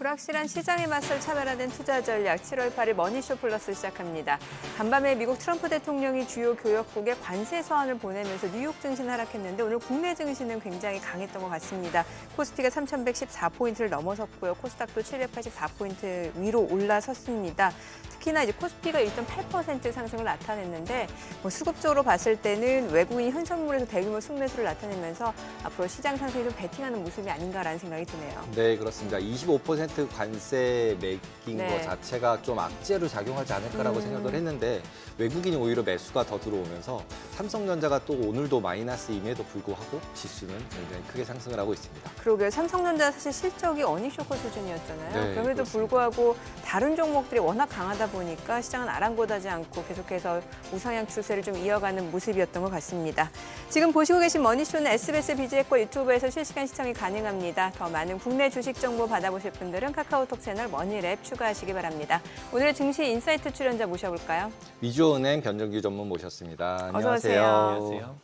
불확실한 시장에 맞설 차별화된 투자 전략 7월 8일 머니쇼 플러스 시작합니다. 간밤에 미국 트럼프 대통령이 주요 교역국에 관세 서한을 보내면서 뉴욕 증시는 하락했는데 오늘 국내 증시는 굉장히 강했던 것 같습니다. 코스피가 3,114포인트를 넘어섰고요. 코스닥도 784포인트 위로 올라섰습니다. 특히나 이제 코스피가 1.8% 상승을 나타냈는데 수급적으로 봤을 때는 외국인이 현선물에서 대규모 순매수를 나타내면서 앞으로 시장 상승에 좀 베팅하는 모습이 아닌가라는 생각이 드네요. 네, 그렇습니다. 25% 관세 매긴 네. 것 자체가 좀 악재로 작용하지 않을까라고 생각을 했는데 외국인이 오히려 매수가 더 들어오면서 삼성전자가 또 오늘도 마이너스임에도 불구하고 지수는 굉장히 크게 상승을 하고 있습니다. 그러게요. 삼성전자 사실 실적이 어닝쇼크 수준이었잖아요. 네, 그럼에도 그렇습니다. 불구하고 다른 종목들이 워낙 강하다 보니까 시장은 아랑곳하지 않고 계속해서 우상향 추세를 좀 이어가는 모습이었던 것 같습니다. 지금 보시고 계신 머니쇼는 SBS 비즈액과 유튜브에서 실시간 시청이 가능합니다. 더 많은 국내 주식 정보 받아보실 분들은 카카오톡 채널 머니랩 추가하시기 바랍니다. 오늘의 증시 인사이트 출연자 모셔볼까요? 위주은행 변정규 전문 모셨습니다. 어서 오세요. 안녕하세요.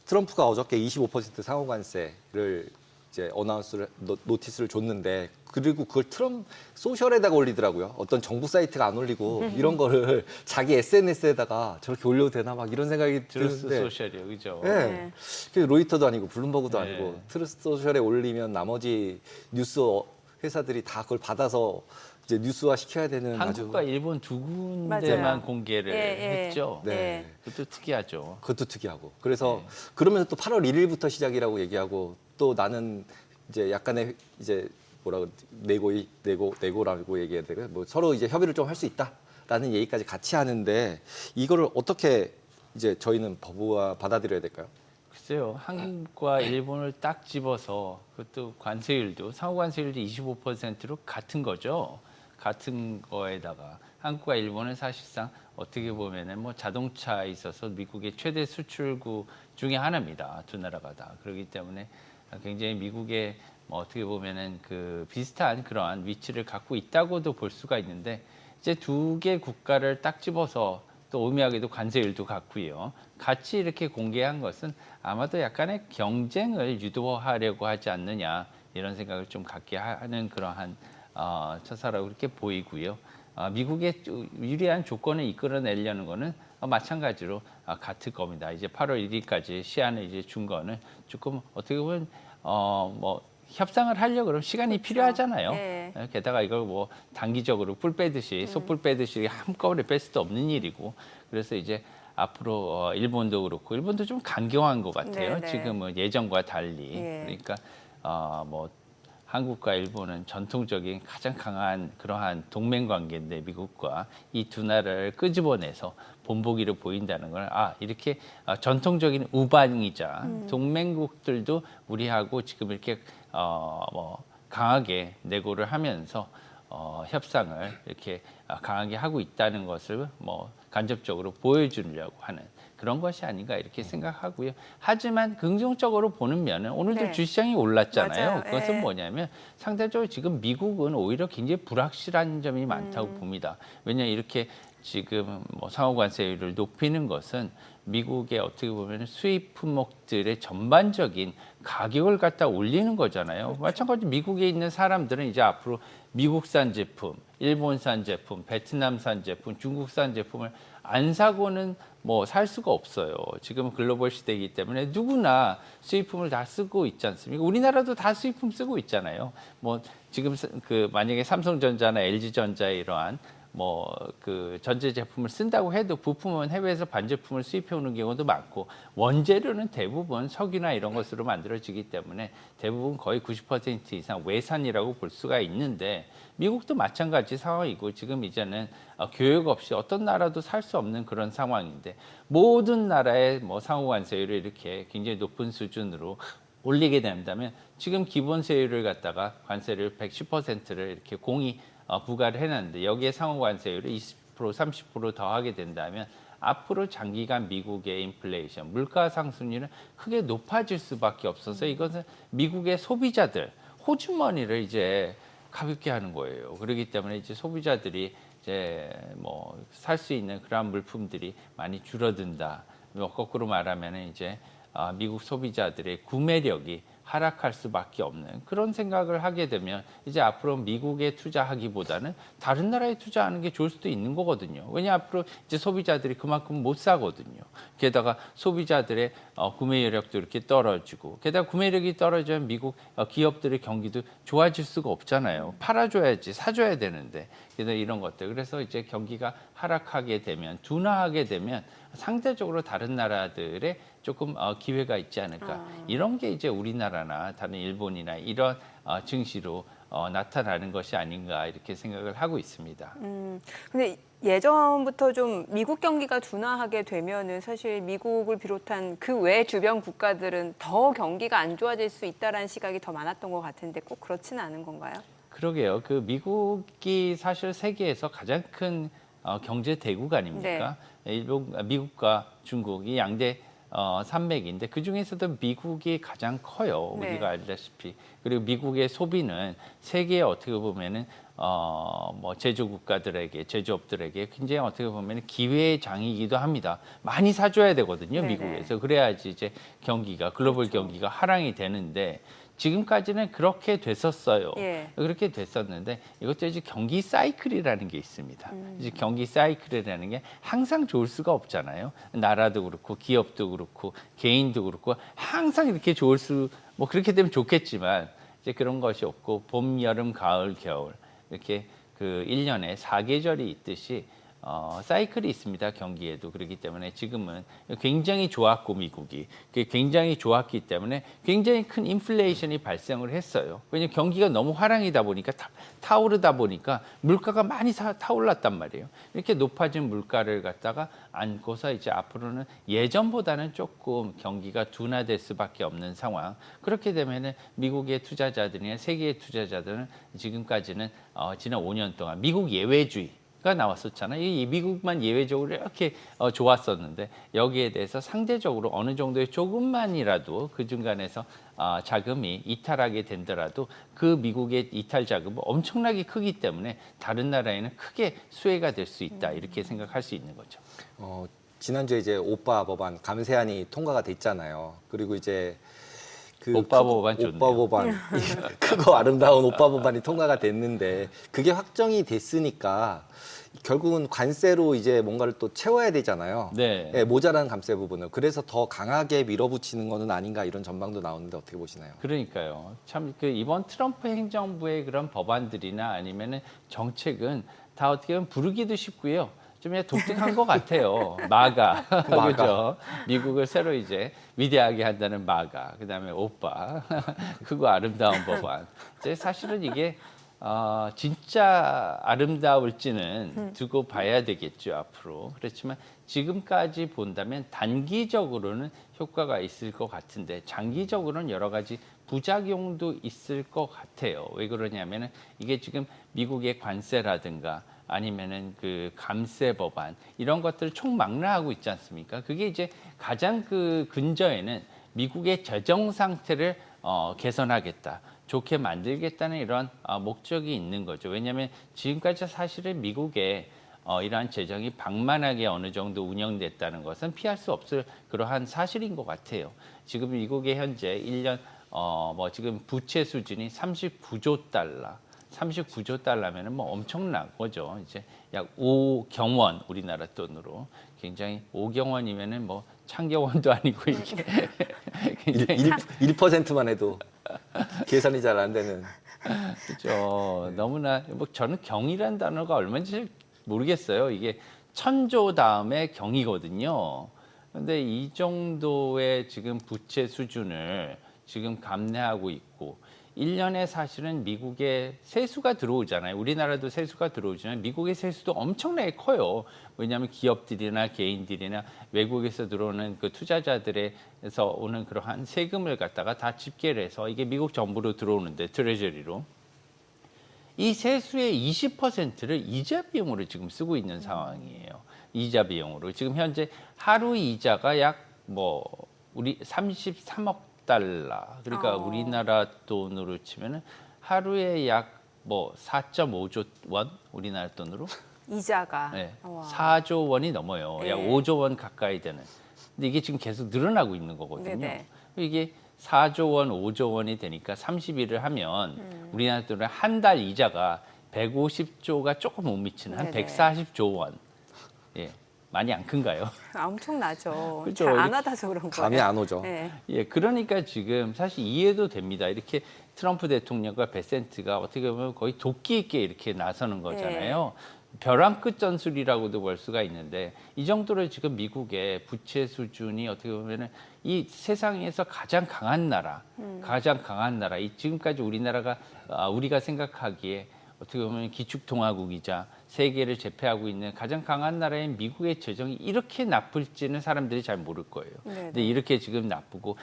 트럼프가 어저께 25% 상호 관세를 이제 노티스를 줬는데 그리고 그걸 트럼프 소셜에다가 올리더라고요. 어떤 정부 사이트가 안 올리고 이런 거를 자기 SNS에다가 저렇게 올려도 되나 막 이런 생각이 트루스 드는데. 소셜이요, 그죠? 네. 로이터도 아니고 블룸버그도 네. 아니고 트루스 소셜에 올리면 나머지 뉴스 회사들이 다 그걸 받아서 이제 뉴스화 시켜야 되는 한국과 아주 일본 두 군데만 맞아요. 공개를 예. 했죠. 네. 그것도 특이하죠. 그것도 특이하고 그래서 네. 그러면서 또 8월 1일부터 시작이라고 얘기하고 또 나는 이제 약간의 이제 뭐라고 내고라고 얘기해야 되나 뭐 서로 이제 협의를 좀 할 수 있다라는 얘기까지 같이 하는데 이거를 어떻게 이제 저희는 법으로 받아들여야 될까요? 글쎄요, 한국과 일본을 딱 집어서 그것도 관세율도 상호 관세율도 25%로 같은 거죠. 같은 거에다가 한국과 일본은 사실상 어떻게 보면은 뭐 자동차에 있어서 미국의 최대 수출국 중에 하나입니다. 두 나라가 다. 그렇기 때문에 굉장히 미국의 뭐 어떻게 보면은 그 비슷한 그러한 위치를 갖고 있다고도 볼 수가 있는데 이제 두 개 국가를 딱 집어서 또 오묘하게도 관세율도 같고요. 같이 이렇게 공개한 것은 아마도 약간의 경쟁을 유도하려고 하지 않느냐 이런 생각을 좀 갖게 하는 그러한 처사라고 그렇게 보이고요. 미국의 유리한 조건을 이끌어내려는 거는 마찬가지로 같을 겁니다. 이제 8월 1일까지 시한을 이제 준 거는 조금 어떻게 보면 뭐 협상을 하려고 그러면 시간이 그렇죠. 필요하잖아요. 네. 게다가 이걸 뭐 단기적으로 뿔 빼듯이 솥불 빼듯이 한꺼번에 뺄 수도 없는 일이고 그래서 이제 앞으로 일본도 그렇고 일본도 좀 강경한 것 같아요. 네네. 지금은 예전과 달리. 예. 그러니까 뭐 한국과 일본은 전통적인 가장 강한 그러한 동맹 관계인데 미국과 이 두 나라를 끄집어내서 본보기를 보인다는 걸 이렇게 전통적인 우방이자 동맹국들도 우리하고 지금 이렇게 뭐 강하게 내고를 하면서 협상을 이렇게 강하게 하고 있다는 것을 뭐 간접적으로 보여주려고 하는 그런 것이 아닌가 이렇게 생각하고요. 하지만 긍정적으로 보는 면은 오늘도 네. 주시장이 올랐잖아요. 맞아요. 그것은 예. 뭐냐면 상대적으로 지금 미국은 오히려 굉장히 불확실한 점이 많다고 봅니다. 왜냐 이렇게 지금 뭐 상호 관세율을 높이는 것은 미국의 어떻게 보면 수입 품목들의 전반적인 가격을 갖다 올리는 거잖아요. 그렇죠. 마찬가지로 미국에 있는 사람들은 이제 앞으로 미국산 제품, 일본산 제품, 베트남산 제품, 중국산 제품을 안 사고는 뭐 살 수가 없어요. 지금 글로벌 시대이기 때문에 누구나 수입품을 다 쓰고 있지 않습니까? 우리나라도 다 수입품 쓰고 있잖아요. 뭐 지금 그 만약에 삼성전자나 LG전자의 이러한 뭐 그 전제 제품을 쓴다고 해도 부품은 해외에서 반제품을 수입해 오는 경우도 많고 원재료는 대부분 석유나 이런 것으로 만들어지기 때문에 대부분 거의 90% 이상 외산이라고 볼 수가 있는데 미국도 마찬가지 상황이고 지금 이제는 교역 없이 어떤 나라도 살 수 없는 그런 상황인데 모든 나라의 뭐 상호 관세율을 이렇게 굉장히 높은 수준으로 올리게 된다면 지금 기본세율을 갖다가 관세를 110%를 이렇게 공이 부과를 해놨는데 여기에 상호 관세율을 20% 30% 더하게 된다면 앞으로 장기간 미국의 인플레이션, 물가 상승률은 크게 높아질 수밖에 없어서 이것은 미국의 소비자들, 호주머니를 이제 가볍게 하는 거예요. 그렇기 때문에 이제 소비자들이 이제 뭐 살 수 있는 그러한 물품들이 많이 줄어든다. 뭐 거꾸로 말하면 이제 미국 소비자들의 구매력이 하락할 수밖에 없는 그런 생각을 하게 되면 이제 앞으로 미국에 투자하기보다는 다른 나라에 투자하는 게 좋을 수도 있는 거거든요. 왜냐 앞으로 이제 소비자들이 그만큼 못 사거든요. 게다가 소비자들의 구매 여력도 이렇게 떨어지고 게다가 구매력이 떨어지면 미국 기업들의 경기도 좋아질 수가 없잖아요. 팔아줘야지 사줘야 되는데 이런 것들. 그래서 이제 경기가 하락하게 되면 둔화하게 되면 상대적으로 다른 나라들의 조금 기회가 있지 않을까. 이런 게 이제 우리나라나 다른 일본이나 이런 증시로 나타나는 것이 아닌가 이렇게 생각을 하고 있습니다. 근데 예전부터 좀 미국 경기가 둔화하게 되면은 사실 미국을 비롯한 그 외 주변 국가들은 더 경기가 안 좋아질 수 있다라는 시각이 더 많았던 것 같은데 꼭 그렇지는 않은 건가요? 그러게요. 그 미국이 사실 세계에서 가장 큰 경제 대국 아닙니까? 미국과 중국이 양대 산맥인데 그 중에서도 미국이 가장 커요. 네. 우리가 알다시피. 그리고 미국의 소비는 세계에 어떻게 보면은 뭐 제조국가들에게 제조업들에게 굉장히 어떻게 보면 기회의 장이기도 합니다. 많이 사줘야 되거든요. 네네. 미국에서. 그래야지 이제 경기가 글로벌 그렇죠. 경기가 하락이 되는데 지금까지는 그렇게 됐었어요. 예. 그렇게 됐었는데 이것도 이제 경기 사이클이라는 게 있습니다. 이제 경기 사이클이라는 게 항상 좋을 수가 없잖아요. 나라도 그렇고 기업도 그렇고 개인도 그렇고 항상 이렇게 좋을 수 뭐 그렇게 되면 좋겠지만 이제 그런 것이 없고 봄, 여름, 가을, 겨울 이렇게 그 1년에 4계절이 있듯이 사이클이 있습니다. 경기에도. 그렇기 때문에 지금은 굉장히 좋았고 미국이 굉장히 좋았기 때문에 굉장히 큰 인플레이션이 발생을 했어요. 왜냐하면 경기가 너무 화랑이다 보니까 타오르다 보니까 물가가 많이 타올랐단 말이에요. 이렇게 높아진 물가를 갖다가 안고서 이제 앞으로는 예전보다는 조금 경기가 둔화될 수밖에 없는 상황. 그렇게 되면은 미국의 투자자들이나 세계의 투자자들은 지금까지는 지난 5년 동안 미국 예외주의 가 나왔었잖아요. 이 미국만 예외적으로 이렇게 좋았었는데 여기에 대해서 상대적으로 어느 정도의 조금만이라도 그 중간에서 자금이 이탈하게 된더라도 그 미국의 이탈 자금은 엄청나게 크기 때문에 다른 나라에는 크게 수혜가 될 수 있다 이렇게 생각할 수 있는 거죠. 지난주에 이제 오빠 법안 감세안이 통과가 됐잖아요. 그리고 이제 그 오빠 법안 좋네요. 오빠 법안 크고 아름다운 오빠 법안이 통과가 됐는데 그게 확정이 됐으니까 결국은 관세로 이제 뭔가를 또 채워야 되잖아요. 네. 예, 모자란 감세 부분을. 그래서 더 강하게 밀어붙이는 거는 아닌가 이런 전망도 나오는데 어떻게 보시나요? 그러니까요. 참 그 이번 트럼프 행정부의 그런 법안들이나 아니면은 정책은 다 어떻게 보면 부르기도 쉽고요. 좀 그냥 독특한 것 같아요. 마가. 그죠? 미국을 새로 이제 위대하게 한다는 마가. 그다음에 오빠. 크고 아름다운 법안. 이제 사실은 이게 진짜 아름다울지는 두고 봐야 되겠죠, 앞으로. 그렇지만 지금까지 본다면 단기적으로는 효과가 있을 것 같은데 장기적으로는 여러 가지 부작용도 있을 것 같아요. 왜 그러냐면은 이게 지금 미국의 관세라든가 아니면은 그 감세 법안 이런 것들을 총망라하고 있지 않습니까? 그게 이제 가장 그 근저에는 미국의 재정 상태를 개선하겠다. 좋게 만들겠다는 이런 목적이 있는 거죠. 왜냐하면 지금까지 사실은 미국의 이러한 재정이 방만하게 어느 정도 운영됐다는 것은 피할 수 없을 그러한 사실인 것 같아요. 지금 미국의 현재 1년 뭐 지금 부채 수준이 39조 달러. 39조 달러면은 뭐 엄청난 거죠. 이제 약 5경원 우리나라 돈으로 굉장히 5경원이면은 뭐 창경원도 아니고 이게 굉장히 1%만 해도 계산이 잘 안 되는. 그렇죠. 너무나 뭐 저는 경이라는 단어가 얼마인지 모르겠어요. 이게 천조 다음에 경이거든요. 그런데 이 정도의 지금 부채 수준을 지금 감내하고 있고 1년에 사실은 미국의 세수가 들어오잖아요. 우리나라도 세수가 들어오지만 미국의 세수도 엄청나게 커요. 왜냐하면 기업들이나 개인들이나 외국에서 들어오는 그 투자자들에서 오는 그러한 세금을 갖다가 다 집계를 해서 이게 미국 정부로 들어오는데 트레저리로 이 세수의 20%를 이자 비용으로 지금 쓰고 있는 상황이에요. 이자 비용으로 지금 현재 하루 이자가 약 뭐 우리 33억 달러. 그러니까 우리나라 돈으로 치면은 하루에 약 뭐 4.5조 원 우리나라 돈으로 이자가. 네, 와. 4조 원이 넘어요. 약 네. 5조 원 가까이 되는. 근데 이게 지금 계속 늘어나고 있는 거거든요. 네네. 이게 4조 원, 5조 원이 되니까 30일을 하면 우리나라 돈은 한 달 이자가 150조가 조금 못 미치는 한 네네. 140조 원. 예. 많이 안 큰가요? 엄청나죠. 그렇죠. 잘 안 이렇게 하다서 그런 거예요. 감이 안 오죠. 네. 예, 그러니까 지금 사실 이해도 됩니다. 이렇게 트럼프 대통령과 베센트가 어떻게 보면 거의 도끼 있게 이렇게 나서는 거잖아요. 벼랑 끝 전술이라고도 볼 수가 있는데 이 정도로 지금 미국의 부채 수준이 어떻게 보면은 이 세상에서 가장 강한 나라, 이 지금까지 우리가 생각하기에 어떻게 보면 기축통화국이자 세계를 제패하고 있는 가장 강한 나라인 미국의 재정이 이렇게 나쁠지는 사람들이 잘 모를 거예요. 근데 이렇게 지금 나쁘고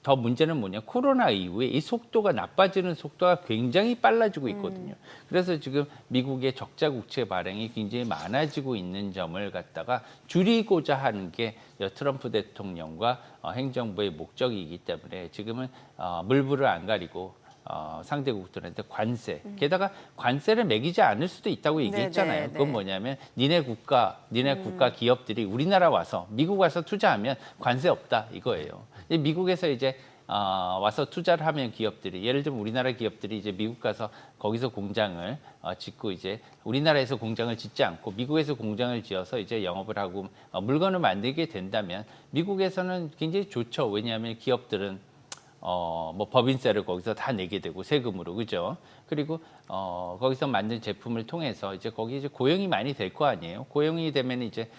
더 문제는 뭐냐, 코로나 이후에 이 속도가 나빠지는 속도가 굉장히 빨라지고 있거든요. 그래서 지금 미국의 적자 국채 발행이 굉장히 많아지고 있는 점을 갖다가 줄이고자 하는 게 트럼프 대통령과 행정부의 목적이기 때문에 지금은 물불을 안 가리고 상대국들한테 관세, 게다가 관세를 매기지 않을 수도 있다고 얘기했잖아요. 네네, 그건 뭐냐면 니네 국가 기업들이 우리나라 와서 미국 와서 투자하면 관세 없다 이거예요. 미국에서 이제 와서 투자를 하면 기업들이, 예를 들면 우리나라 기업들이 이제 미국 가서 거기서 공장을 짓고 이제 우리나라에서 공장을 짓지 않고 미국에서 공장을 지어서 이제 영업을 하고 물건을 만들게 된다면 미국에서는 굉장히 좋죠. 왜냐하면 기업들은 뭐 법인세를 거기서 다 내게 되고 세금으로, 그죠? 그리고 거기서 만든 제품을 통해서 이제 거기 이제 고용이 많이 될 거 아니에요. 고용이 되면 이제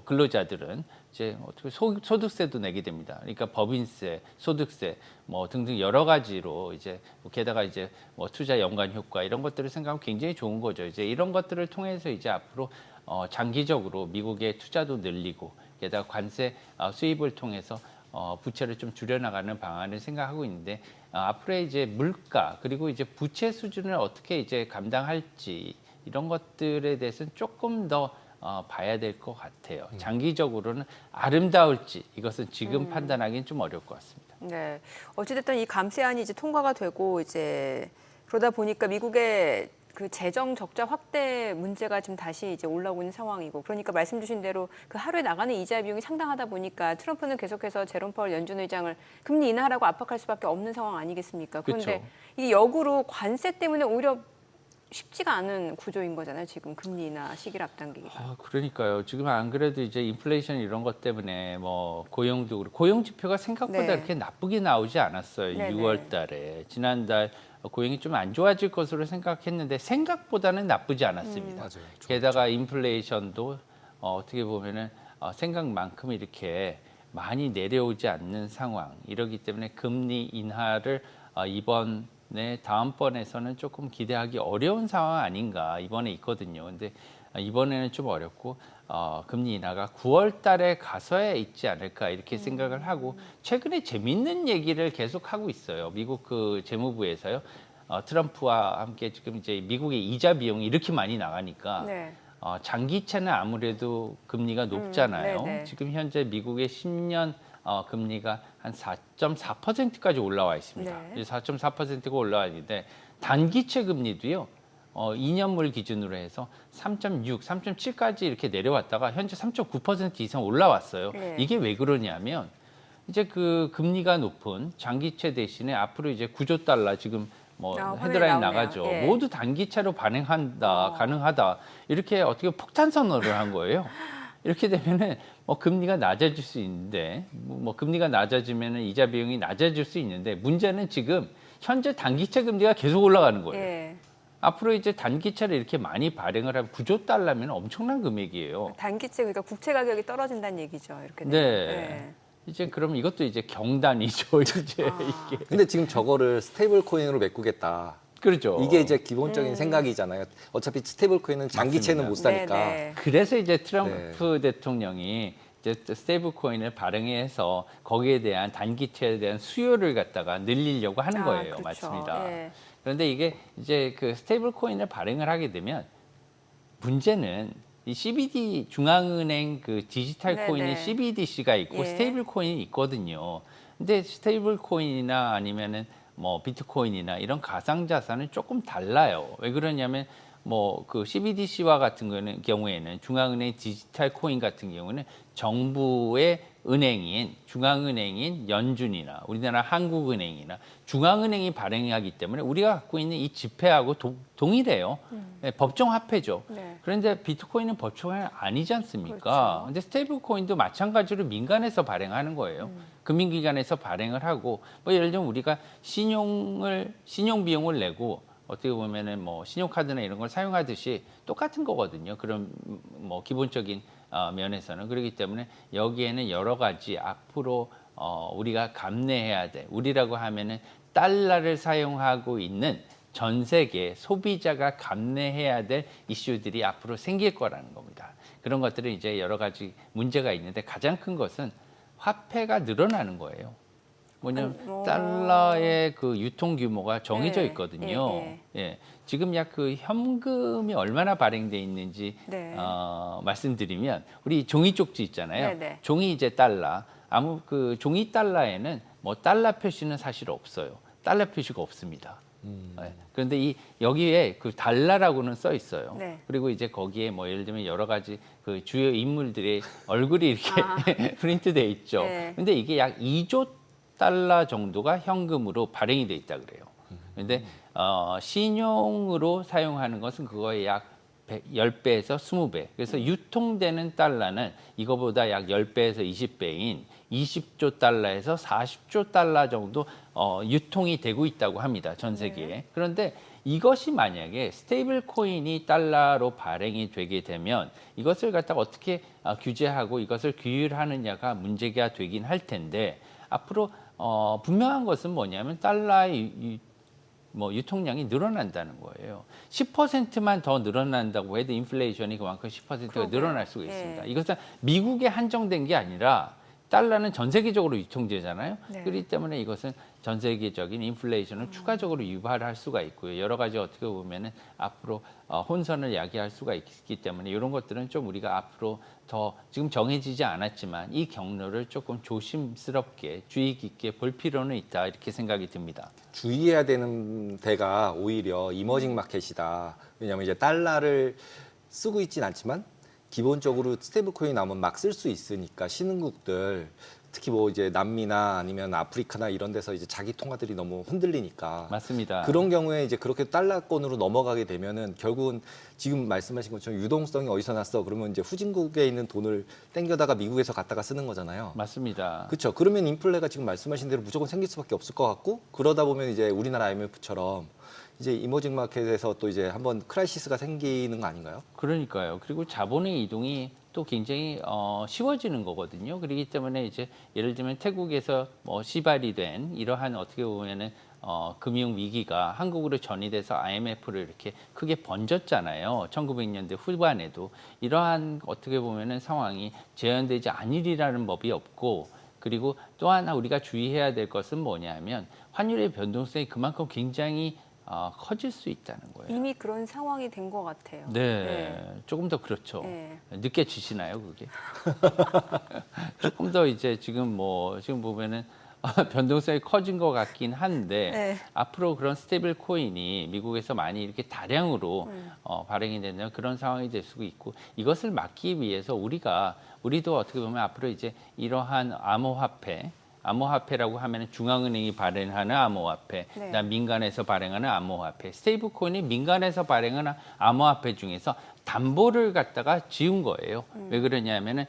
근로자들은 이제 어떻게 소득세도 내게 됩니다. 그러니까 법인세, 소득세 뭐 등등 여러 가지로 이제 게다가 이제 뭐 투자 연관 효과 이런 것들을 생각하면 굉장히 좋은 거죠. 이제 이런 것들을 통해서 이제 앞으로 장기적으로 미국의 투자도 늘리고 게다가 관세 수입을 통해서 부채를 좀 줄여나가는 방안을 생각하고 있는데 앞으로의 이제 물가 그리고 이제 부채 수준을 어떻게 이제 감당할지 이런 것들에 대해서는 조금 더 봐야 될 것 같아요. 장기적으로는 아름다울지 이것은 지금 판단하기는 좀 어려울 것 같습니다. 네. 어찌됐든 이 감세안이 이제 통과가 되고 이제 그러다 보니까 미국의 그 재정 적자 확대 문제가 지금 다시 이제 올라오고 있는 상황이고, 그러니까 말씀 주신 대로 그 하루에 나가는 이자 비용이 상당하다 보니까 트럼프는 계속해서 제롬 파월 연준 의장을 금리 인하하라고 압박할 수밖에 없는 상황 아니겠습니까? 그런데 그렇죠. 이게 역으로 관세 때문에 오히려 쉽지가 않은 구조인 거잖아요. 지금 금리 인하 시기를 앞당기기가. 그러니까요. 지금 안 그래도 이제 인플레이션 이런 것 때문에 뭐 고용도 그렇고 고용 지표가 생각보다 네. 그렇게 나쁘게 나오지 않았어요. 네네. 6월 달에. 지난달 고용이 좀 안 좋아질 것으로 생각했는데 생각보다는 나쁘지 않았습니다. 맞아요. 게다가 인플레이션도 어떻게 보면은 생각만큼 이렇게 많이 내려오지 않는 상황. 이러기 때문에 금리 인하를 이번에 다음번에서는 조금 기대하기 어려운 상황 아닌가 이번에 있거든요. 근데 이번에는 좀 어렵고 금리 인하가 9월 달에 가서야 있지 않을까 이렇게 생각을 하고, 최근에 재밌는 얘기를 계속 하고 있어요. 미국 그 재무부에서요. 트럼프와 함께 지금 이제 미국의 이자 비용이 이렇게 많이 나가니까 네. 장기채는 아무래도 금리가 높잖아요. 네네. 지금 현재 미국의 10년 금리가 한 4.4%까지 올라와 있습니다. 네. 4.4%가 올라와 있는데 단기채 금리도요. 2년물 기준으로 해서 3.6, 3.7까지 이렇게 내려왔다가 현재 3.9% 이상 올라왔어요. 네. 이게 왜 그러냐면 이제 그 금리가 높은 장기채 대신에 앞으로 이제 9조 달러 지금 뭐 화면에 헤드라인 나오네요. 나가죠. 예. 모두 단기채로 가능하다. 이렇게 어떻게 폭탄 선언을 한 거예요. 이렇게 되면은 뭐 금리가 낮아질 수 있는데 뭐 금리가 낮아지면은 이자 비용이 낮아질 수 있는데 문제는 지금 현재 단기채 금리가 계속 올라가는 거예요. 예. 앞으로 이제 단기채를 이렇게 많이 발행을 하면 9조 달러면 엄청난 금액이에요. 단기채 그러니까 국채 가격이 떨어진다는 얘기죠. 이렇게. 네. 되면. 이제 그럼 이것도 이제 경단이죠. 이제 이게. 근데 지금 저거를 스테이블 코인으로 메꾸겠다. 그렇죠. 이게 이제 기본적인 생각이잖아요. 어차피 스테이블 코인은 장기채는 못 사니까. 네, 네. 그래서 이제 트럼프 대통령이 이제 스테이블 코인을 발행해서 거기에 대한 단기채에 대한 수요를 갖다가 늘리려고 하는 거예요. 그렇죠. 맞습니다. 예. 그런데 이게 이제 그 스테이블 코인을 발행을 하게 되면 문제는 이 CBD 중앙은행 그 디지털 네네. 코인이 CBDC가 있고 예. 스테이블 코인이 있거든요. 근데 스테이블 코인이나 아니면은 뭐 비트코인이나 이런 가상 자산은 조금 달라요. 왜 그러냐면 뭐 그 CBDC와 같은 경우에는 중앙은행 디지털 코인 같은 경우는 정부의 은행인 중앙은행인 연준이나 우리나라 한국은행이나 중앙은행이 발행하기 때문에 우리가 갖고 있는 이 지폐하고 동일해요. 네, 법정 화폐죠. 네. 그런데 비트코인은 법정 화폐 아니지 않습니까? 그렇죠. 근데 스테이블 코인도 마찬가지로 민간에서 발행하는 거예요. 금융기관에서 발행을 하고 뭐 예를 들면 우리가 신용 비용을 내고 어떻게 보면은 뭐 신용카드나 이런 걸 사용하듯이 똑같은 거거든요. 그런 뭐 기본적인 면에서는 그렇기 때문에 여기에는 여러 가지 앞으로 우리가 감내해야 돼. 우리라고 하면은 달러를 사용하고 있는 전 세계 소비자가 감내해야 될 이슈들이 앞으로 생길 거라는 겁니다. 그런 것들은 이제 여러 가지 문제가 있는데 가장 큰 것은 화폐가 늘어나는 거예요. 뭐냐면 달러의 그 유통 규모가 정해져 네, 있거든요. 예. 지금 약 그 현금이 얼마나 발행돼 있는지 네. 말씀드리면 우리 종이 쪽지 있잖아요. 네, 네. 종이 이제 달러. 아무 그 종이 달러에는 뭐 달러 표시는 사실 없어요. 달러 표시가 없습니다. 네. 그런데 여기에 그 달러라고는 써 있어요. 네. 그리고 이제 거기에 뭐 예를 들면 여러 가지 그 주요 인물들의 얼굴이 이렇게 프린트돼 있죠. 네. 근데 이게 약 2조 달러 정도가 현금으로 발행이 돼 있다 그래요. 그런데 신용으로 사용하는 것은 그거의 약 10배에서 20배. 그래서 유통되는 달러는 이거보다 약 10배에서 20배인 20조 달러에서 40조 달러 정도 유통이 되고 있다고 합니다. 전 세계에. 네. 그런데 이것이 만약에 스테이블 코인이 달러로 발행이 되게 되면 이것을 갖다가 어떻게 규제하고 이것을 규율하느냐가 문제가 되긴 할 텐데 앞으로 분명한 것은 뭐냐면 달러의 유통량이 늘어난다는 거예요. 10%만 더 늘어난다고 해도 인플레이션이 그만큼 10%가 늘어날 수가 있습니다. 네. 이것은 미국에 한정된 게 아니라 달러는 전 세계적으로 유통되잖아요. 네. 그렇기 때문에 이것은 전 세계적인 인플레이션을 추가적으로 유발할 수가 있고요. 여러 가지 어떻게 보면은 앞으로 혼선을 야기할 수가 있기 때문에 이런 것들은 좀 우리가 앞으로 더 지금 정해지지 않았지만 이 경로를 조금 조심스럽게 주의 깊게 볼 필요는 있다 이렇게 생각이 듭니다. 주의해야 되는 데가 오히려 이머징 마켓이다. 왜냐하면 이제 달러를 쓰고 있진 않지만 기본적으로 스테이블 코인 나오면 막 쓸 수 있으니까 신흥국들 특히 뭐 이제 남미나 아니면 아프리카나 이런 데서 이제 자기 통화들이 너무 흔들리니까 맞습니다. 그런 경우에 이제 그렇게 달러권으로 넘어가게 되면은 결국은 지금 말씀하신 것처럼 유동성이 어디서 났어? 그러면 이제 후진국에 있는 돈을 땡겨다가 미국에서 갖다가 쓰는 거잖아요. 맞습니다. 그렇죠. 그러면 인플레가 지금 말씀하신 대로 무조건 생길 수밖에 없을 것 같고 그러다 보면 이제 우리나라 IMF처럼 이제 이머징 마켓에서 또 이제 한번 크라이시스가 생기는 거 아닌가요? 그러니까요. 그리고 자본의 이동이 또 굉장히 쉬워지는 거거든요. 그렇기 때문에 이제 예를 들면 태국에서 시발이 된 이러한 어떻게 보면은 금융 위기가 한국으로 전이돼서 IMF를 이렇게 크게 번졌잖아요. 1900년대 후반에도 이러한 어떻게 보면은 상황이 재현되지 않으리라는 법이 없고 그리고 또 하나 우리가 주의해야 될 것은 뭐냐면 환율의 변동성이 그만큼 굉장히 커질 수 있다는 거예요. 이미 그런 상황이 된 것 같아요. 네, 조금 더 그렇죠. 네. 느껴지시나요, 그게? 조금 더 이제 지금 보면은 변동성이 커진 것 같긴 한데 네. 앞으로 그런 스테이블 코인이 미국에서 많이 이렇게 다량으로 발행이 되는 그런 상황이 될 수도 있고 이것을 막기 위해서 우리도 어떻게 보면 앞으로 이제 이러한 암호화폐라고 하면 중앙은행이 발행하는 암호화폐, 네. 그다음 민간에서 발행하는 암호화폐, 스테이블 코인이 민간에서 발행하는 암호화폐 중에서 담보를 갖다가 지운 거예요. 왜 그러냐면은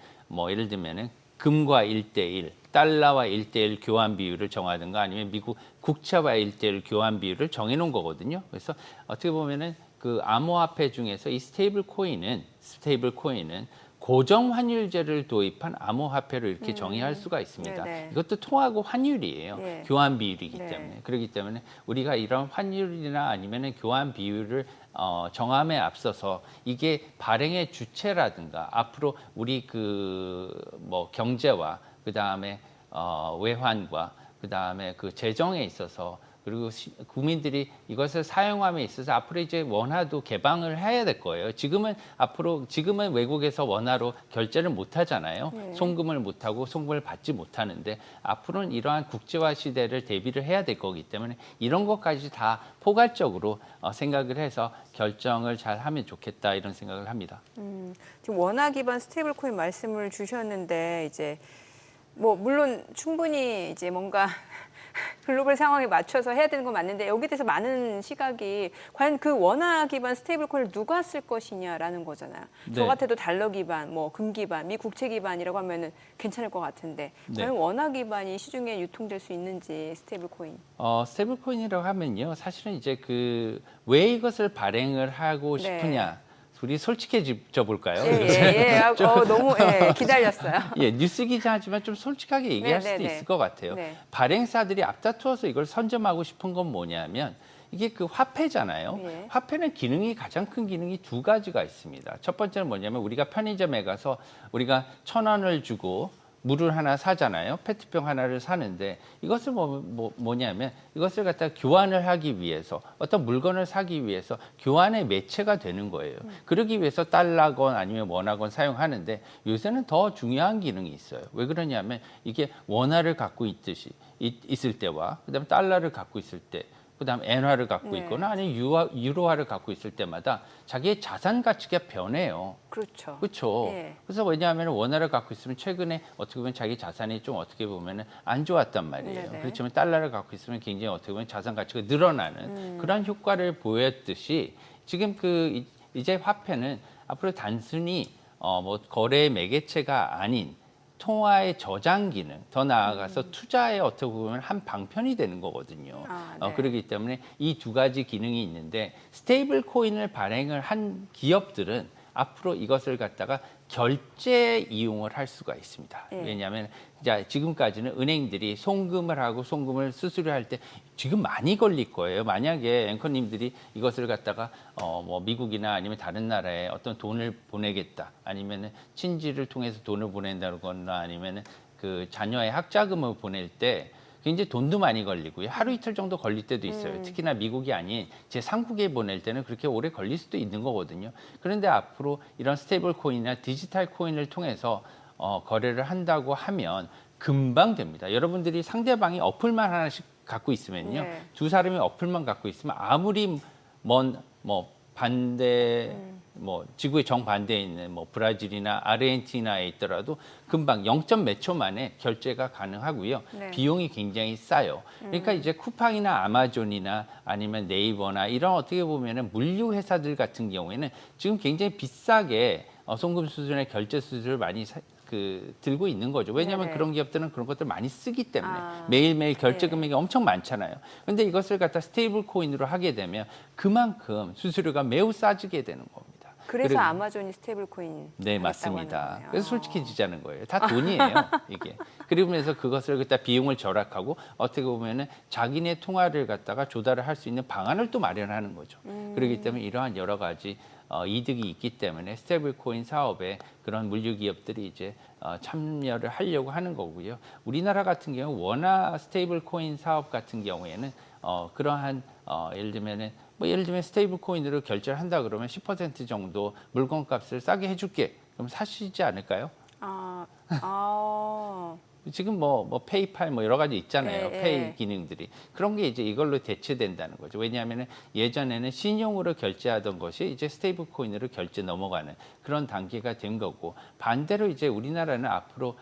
예를 들면은 금과 1대1, 달러와 1대1 교환 비율을 정하든가 아니면 미국 국채와 1대1 교환 비율을 정해놓은 거거든요. 그래서 어떻게 보면은 그 암호화폐 중에서 이 스테이블 코인은 고정 환율제를 도입한 암호화폐로 이렇게 정의할 수가 있습니다. 네네. 이것도 통하고 환율이에요. 네. 교환 비율이기 네. 때문에. 그렇기 때문에 우리가 이런 환율이나 아니면은 교환 비율을 정함에 앞서서 이게 발행의 주체라든가 앞으로 우리 경제와 그다음에 외환과 그다음에 그 재정에 있어서 그리고 국민들이 이것을 사용함에 있어서 앞으로 이제 원화도 개방을 해야 될 거예요. 지금은 외국에서 원화로 결제를 못 하잖아요. 송금을 못 하고 송금을 받지 못하는데 앞으로는 이러한 국제화 시대를 대비를 해야 될 거기 때문에 이런 것까지 다 포괄적으로 생각을 해서 결정을 잘 하면 좋겠다 이런 생각을 합니다. 지금 원화 기반 스테이블 코인 말씀을 주셨는데 이제 뭐 물론 충분히 이제 뭔가 글로벌 상황에 맞춰서 해야 되는 건 맞는데 여기 대해서 많은 시각이 과연 그 원화 기반 스테이블 코인을 누가 쓸 것이냐라는 거잖아요. 저 네. 같아도 달러 기반, 뭐 금 기반, 미 국채 기반이라고 하면은 괜찮을 것 같은데 네. 과연 원화 기반이 시중에 유통될 수 있는지 스테이블 코인. 스테이블 코인이라고 하면요. 사실은 이제 왜 이것을 발행을 하고 네. 싶으냐. 우리 솔직해져 볼까요? 너무 기다렸어요. 뉴스 기자지만 좀 솔직하게 얘기할 수도 있을 것 같아요. 네. 발행사들이 앞다투어서 이걸 선점하고 싶은 건 뭐냐면 이게 그 화폐잖아요. 네. 화폐는 가장 큰 기능이 두 가지가 있습니다. 첫 번째는 뭐냐면 우리가 편의점에 가서 우리가 1,000원을 주고 물을 하나 사잖아요. 페트병 하나를 사는데 이것을 뭐냐면 이것을 갖다 교환을 하기 위해서 어떤 물건을 사기 위해서 교환의 매체가 되는 거예요. 그러기 위해서 달러건 아니면 원화건 사용하는데 요새는 더 중요한 기능이 있어요. 왜 그러냐면 이게 원화를 갖고 있을 때와 그다음에 달러를 갖고 있을 때 그다음에 엔화를 갖고 있거나 아니면 유로화를 갖고 있을 때마다 자기의 자산 가치가 변해요. 그렇죠. 그렇죠. 예. 그래서 왜냐하면 원화를 갖고 있으면 최근에 어떻게 보면 자기 자산이 좀 어떻게 보면 안 좋았단 말이에요. 네네. 그렇지만 달러를 갖고 있으면 굉장히 어떻게 보면 자산 가치가 늘어나는 그런 효과를 보였듯이 지금 이제 화폐는 앞으로 단순히 거래의 매개체가 아닌 통화의 저장 기능, 더 나아가서 투자의 어떻게 보면 한 방편이 되는 거거든요. 네. 그렇기 때문에 이 두 가지 기능이 있는데 스테이블 코인을 발행을 한 기업들은 앞으로 이것을 갖다가 결제 이용을 할 수가 있습니다. 왜냐하면 지금까지는 은행들이 송금을 하고 송금을 수수료할 때 지금 많이 걸릴 거예요. 만약에 앵커님들이 이것을 갖다가 미국이나 아니면 다른 나라에 어떤 돈을 보내겠다, 아니면은 친지를 통해서 돈을 보낸다거나 아니면은 그 자녀의 학자금을 보낼 때 굉장히 돈도 많이 걸리고요. 하루 이틀 정도 걸릴 때도 있어요. 특히나 미국이 아닌 제3국에 보낼 때는 그렇게 오래 걸릴 수도 있는 거거든요. 그런데 앞으로 이런 스테이블 코인이나 디지털 코인을 통해서 거래를 한다고 하면 금방 됩니다. 여러분들이 상대방이 어플만 하나씩 갖고 있으면요. 두 사람이 어플만 갖고 있으면 아무리 지구의 정반대에 있는 브라질이나 아르헨티나에 있더라도 금방 0. 몇 초 만에 결제가 가능하고요. 비용이 굉장히 싸요. 그러니까 이제 쿠팡이나 아마존이나 아니면 네이버나 이런 어떻게 보면은 물류 회사들 같은 경우에는 지금 굉장히 비싸게 송금 수수료나 결제 수수료를 많이 들고 있는 거죠. 왜냐하면 그런 기업들은 그런 것들 많이 쓰기 때문에 매일매일 결제 금액이 엄청 많잖아요. 그런데 이것을 갖다 스테이블 코인으로 하게 되면 그만큼 수수료가 매우 싸지게 되는 겁니다. 그래서 아마존이 스테이블 코인 네, 맞습니다. 그래서 솔직해지자는 거예요. 다 돈이에요, 이게. 그러면서 그것을 갖다 비용을 절약하고 어떻게 보면은 자기네 통화를 갖다가 조달을 할 수 있는 방안을 또 마련하는 거죠. 그렇기 때문에 이러한 여러 가지 이득이 있기 때문에 스테이블 코인 사업에 그런 물류 기업들이 이제 참여를 하려고 하는 거고요. 우리나라 같은 경우 원화 스테이블 코인 사업 같은 경우에는 그러한 예를 들면 스테이블 코인으로 결제를 한다 그러면 10% 정도 물건값을 싸게 해줄게. 그럼 사시지 않을까요? 지금 페이팔 여러 가지 있잖아요. 페이 기능들이. 그런 게 이제 이걸로 대체된다는 거죠. 왜냐하면 예전에는 신용으로 결제하던 것이 이제 스테이블 코인으로 결제 넘어가는 그런 단계가 된 거고, 반대로 이제 우리나라는 앞으로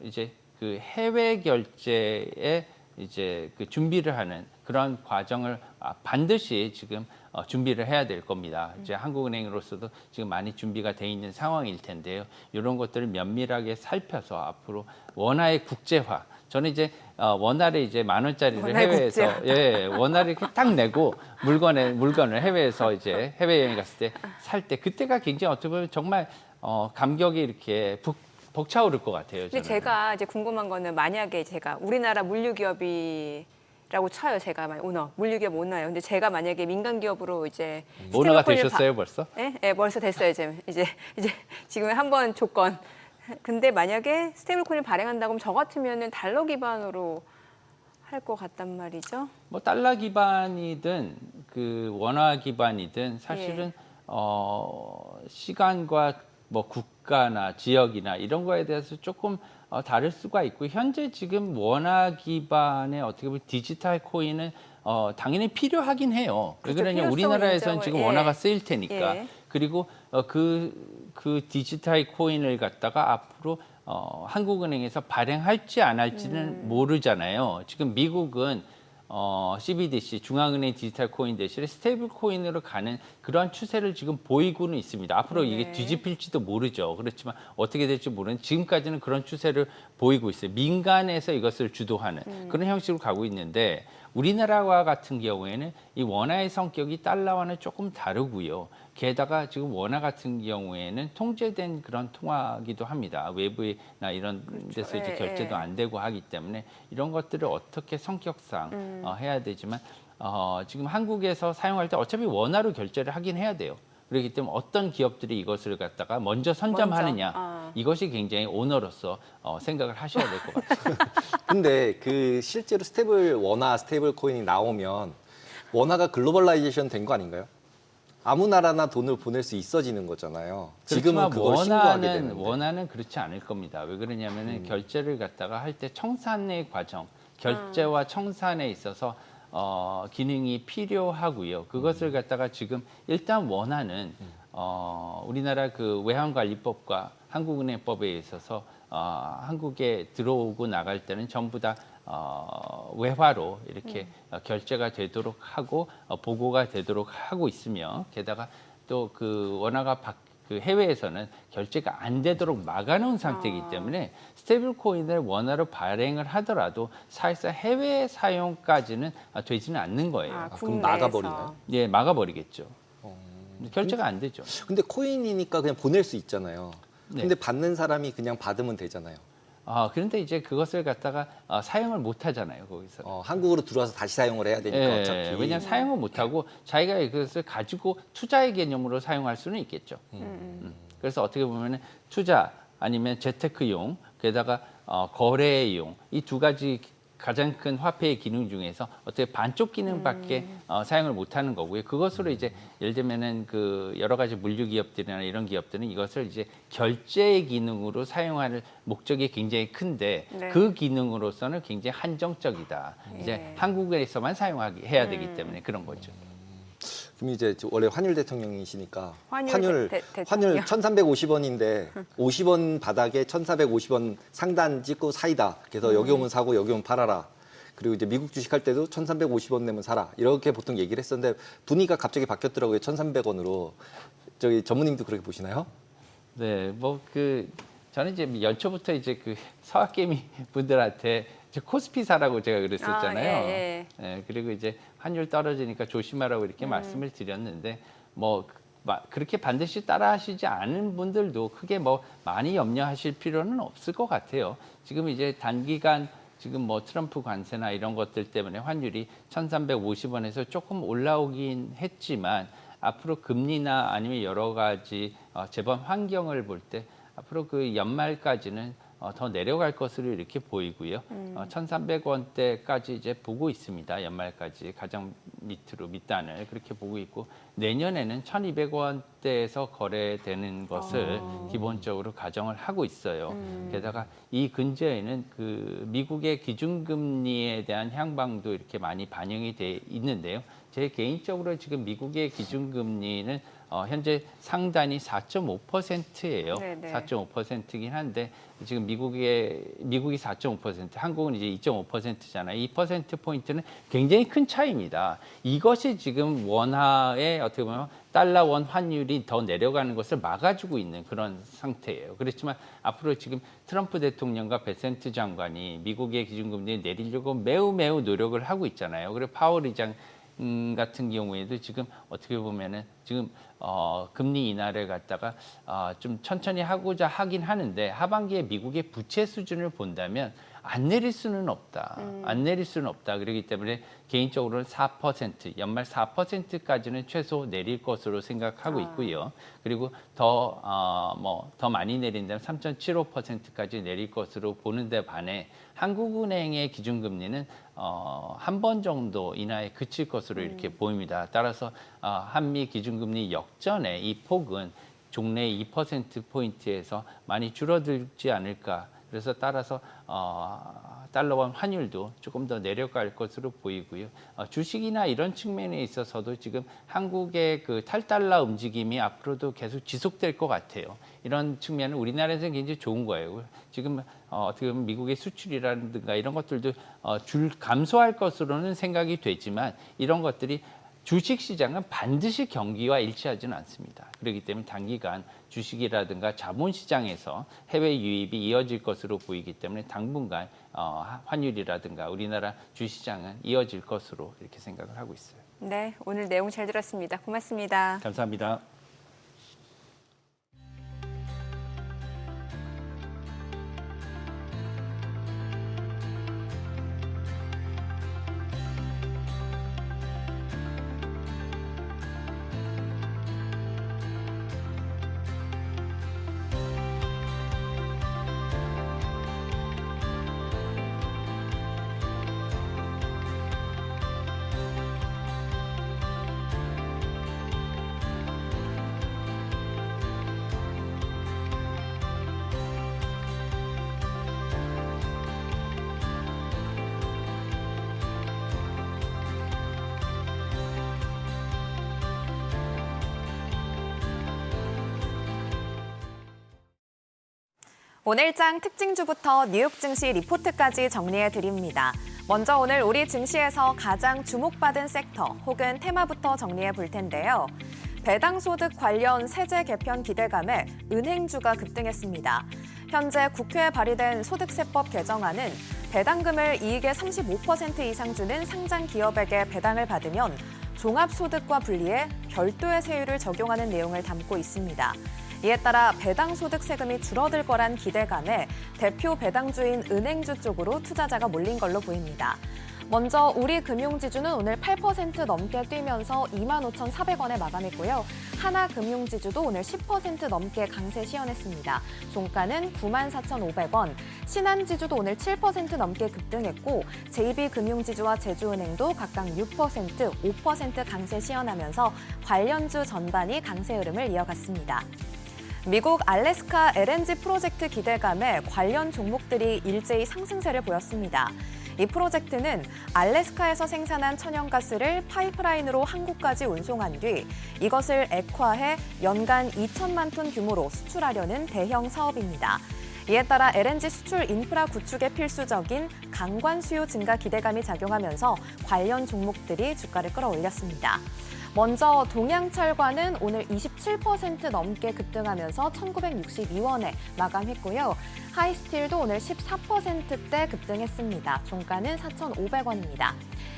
이제 그 해외 결제에 이제 그 준비를 하는 그런 과정을 반드시 지금 준비를 해야 될 겁니다. 이제 한국은행으로서도 지금 많이 준비가 돼 있는 상황일 텐데요. 이런 것들을 면밀하게 살펴서 앞으로 원화의 국제화. 저는 이제 원화를 이제 10,000원짜리를 해외에서 원화를 이렇게 딱 내고 물건을 해외에서 이제 해외여행 갔을 때 살 때 그때가 굉장히 어떻게 보면 정말 감격이 이렇게 벅차오를 것 같아요. 근데 제가 이제 궁금한 거는 만약에 제가 우리나라 물류 기업이라고 쳐요. 제가 물류기업 오너예요. 근데 제가 만약에 민간 기업으로 이제 오너가 되셨어요, 벌써? 네, 벌써 됐어요. 이제 지금 한번 조건. 근데 만약에 스테이블 코인을 발행한다고 하면 저 같으면은 달러 기반으로 할 것 같단 말이죠. 뭐 달러 기반이든 그 원화 기반이든 사실은 시간과 뭐 국가나 지역이나 이런 거에 대해서 조금 다를 수가 있고 현재 지금 원화 기반의 어떻게 보면 디지털 코인은 당연히 필요하긴 해요. 왜 그렇죠. 그러냐 필요성을 우리나라에서는 인정을- 지금 예. 원화가 쓰일 테니까 예. 그리고 그 디지털 코인을 갖다가 앞으로 한국은행에서 발행할지 안 할지는 모르잖아요. 지금 미국은 CBDC 중앙은행 디지털 코인 대신에 스테이블 코인으로 가는 그러한 추세를 지금 보이고는 있습니다. 앞으로 이게 네. 뒤집힐지도 모르죠. 그렇지만 어떻게 될지 모르는 지금까지는 그런 추세를 보이고 있어요. 민간에서 이것을 주도하는 그런 형식으로 가고 있는데 우리나라와 같은 경우에는 이 원화의 성격이 달러와는 조금 다르고요. 게다가 지금 원화 같은 경우에는 통제된 그런 통화기도 합니다. 외부나 이런 데서 이제 예, 결제도 예. 안 되고 하기 때문에 이런 것들을 어떻게 성격상 해야 되지만 지금 한국에서 사용할 때 어차피 원화로 결제를 하긴 해야 돼요. 그렇기 때문에 어떤 기업들이 이것을 갖다가 먼저 선점하느냐 먼저, 이것이 굉장히 오너로서 생각을 하셔야 될 것 같아요. 근데 그 실제로 원화 스테이블 코인이 나오면 원화가 글로벌라이제이션 된 거 아닌가요? 아무 나라나 돈을 보낼 수 있어지는 거잖아요. 지금은 그걸 신고하게 되는데. 원화는 그렇지 않을 겁니다. 왜 그러냐면은 결제를 갖다가 할 때 청산의 과정, 결제와 청산에 있어서 기능이 필요하고요. 그것을 갖다가 지금 일단 원화는 우리나라 그 외환관리법과 한국은행법에 있어서 한국에 들어오고 나갈 때는 전부 다 외화로 이렇게 결제가 되도록 하고 보고가 되도록 하고 있으며 게다가 또 그 원화가 그 해외에서는 결제가 안 되도록 막아놓은 상태이기 때문에 스테이블 코인을 원화로 발행을 하더라도 사실상 해외 사용까지는 되지는 않는 거예요. 아, 그럼 국내에서. 막아버리나요? 예, 막아버리겠죠. 결제가 안 되죠. 근데 코인이니까 그냥 보낼 수 있잖아요. 네. 근데 받는 사람이 그냥 받으면 되잖아요. 그런데 이제 그것을 갖다가 사용을 못 하잖아요, 거기서. 한국으로 들어와서 다시 사용을 해야 되니까 예, 어차피. 왜냐하면 사용을 못하고 자기가 이것을 가지고 투자의 개념으로 사용할 수는 있겠죠. 그래서 어떻게 보면 투자 아니면 재테크용, 게다가 거래용 이 두 가지 가장 큰 화폐의 기능 중에서 어떻게 반쪽 기능밖에 사용을 못하는 거고요. 그것으로 이제 예를 들면은 그 여러 가지 물류 기업들이나 이런 기업들은 이것을 이제 결제의 기능으로 사용할 목적이 굉장히 큰데 네. 그 기능으로서는 굉장히 한정적이다. 이제 예. 한국에서만 사용해야 되기 때문에 그런 거죠. 그럼 이제 원래 환율 대통령이시니까 환율 환율 대통령. 1,350원인데 50원 바닥에 1,450원 상단 찍고 사이다. 그래서 여기 오면 사고 여기 오면 팔아라. 그리고 이제 미국 주식할 때도 1,350원 내면 사라. 이렇게 보통 얘기를 했었는데 분위기가 갑자기 바뀌었더라고요. 1,300원으로. 저기 전무님도 그렇게 보시나요? 네, 뭐 저는 이제 연초부터 이제 그 서학개미 분들한테 이제 코스피 사라고 제가 그랬었잖아요. 예. 예, 그리고 이제 환율 떨어지니까 조심하라고 이렇게 말씀을 드렸는데 뭐 그렇게 반드시 따라하시지 않은 분들도 크게 뭐 많이 염려하실 필요는 없을 것 같아요. 지금 이제 단기간 지금 뭐 트럼프 관세나 이런 것들 때문에 환율이 1,350원에서 조금 올라오긴 했지만 앞으로 금리나 아니면 여러 가지 재번 환경을 볼 때 앞으로 그 연말까지는 더 내려갈 것으로 이렇게 보이고요. 1,300원대까지 이제 보고 있습니다. 연말까지 가장 밑단을 그렇게 보고 있고 내년에는 1,200원대에서 거래되는 것을 기본적으로 가정을 하고 있어요. 게다가 이 근처에는 그 미국의 기준금리에 대한 향방도 이렇게 많이 반영이 돼 있는데요. 제 개인적으로 지금 미국의 기준금리는 현재 상단이 4.5%예요. 네네. 4.5%이긴 한데 지금 미국이 4.5%, 한국은 이제 2.5%잖아요. 2% 포인트는 굉장히 큰 차이입니다. 이것이 지금 원화의 어떻게 보면 달러 원 환율이 더 내려가는 것을 막아주고 있는 그런 상태예요. 그렇지만 앞으로 지금 트럼프 대통령과 베센트 장관이 미국의 기준금리를 내리려고 매우 노력을 하고 있잖아요. 그리고 파월 의장 같은 경우에도 지금 어떻게 보면은 지금 금리 인하를 갖다가 좀 천천히 하고자 하긴 하는데 하반기에 미국의 부채 수준을 본다면 안 내릴 수는 없다. 안 내릴 수는 없다. 그렇기 때문에 개인적으로는 4%, 연말 4%까지는 최소 내릴 것으로 생각하고 있고요. 그리고 더 많이 내린다면 3.75%까지 내릴 것으로 보는데 반해 한국은행의 기준금리는 한 번 정도 인하에 그칠 것으로 이렇게 보입니다. 따라서 한미 기준금리 역전의 이 폭은 종래 2%포인트에서 많이 줄어들지 않을까. 그래서 따라서 달러원 환율도 조금 더 내려갈 것으로 보이고요. 주식이나 이런 측면에 있어서도 지금 한국의 그 탈달러 움직임이 앞으로도 계속 지속될 것 같아요. 이런 측면은 우리나라에서는 굉장히 좋은 거예요. 지금 어떻게 보면 미국의 수출이라든가 이런 것들도 감소할 것으로는 생각이 되지만 이런 것들이 주식시장은 반드시 경기와 일치하지는 않습니다. 그렇기 때문에 단기간 주식이라든가 자본시장에서 해외 유입이 이어질 것으로 보이기 때문에 당분간 환율이라든가 우리나라 주시장은 이어질 것으로 이렇게 생각을 하고 있어요. 네, 오늘 내용 잘 들었습니다. 고맙습니다. 감사합니다. 오늘장 특징주부터 뉴욕 증시 리포트까지 정리해 드립니다. 먼저 오늘 우리 증시에서 가장 주목받은 섹터 혹은 테마부터 정리해 볼 텐데요. 배당소득 관련 세제 개편 기대감에 은행주가 급등했습니다. 현재 국회에 발의된 소득세법 개정안은 배당금을 이익의 35% 이상 주는 상장 기업에게 배당을 받으면 종합소득과 분리해 별도의 세율을 적용하는 내용을 담고 있습니다. 이에 따라 배당소득 세금이 줄어들 거란 기대감에 대표 배당주인 은행주 쪽으로 투자자가 몰린 걸로 보입니다. 먼저 우리 금융지주는 오늘 8% 넘게 뛰면서 25,400원에 마감했고요. 하나금융지주도 오늘 10% 넘게 강세 시현했습니다. 종가는 94,500원. 신한지주도 오늘 7% 넘게 급등했고 JB금융지주와 제주은행도 각각 6%, 5% 강세 시현하면서 관련주 전반이 강세 흐름을 이어갔습니다. 미국 알래스카 LNG 프로젝트 기대감에 관련 종목들이 일제히 상승세를 보였습니다. 이 프로젝트는 알래스카에서 생산한 천연가스를 파이프라인으로 한국까지 운송한 뒤 이것을 액화해 연간 2천만 톤 규모로 수출하려는 대형 사업입니다. 이에 따라 LNG 수출 인프라 구축에 필수적인 강관 수요 증가 기대감이 작용하면서 관련 종목들이 주가를 끌어올렸습니다. 먼저 동양철과는 오늘 27% 넘게 급등하면서 1,962원에 마감했고요. 하이스틸도 오늘 14%대 급등했습니다. 종가는 4,500원입니다.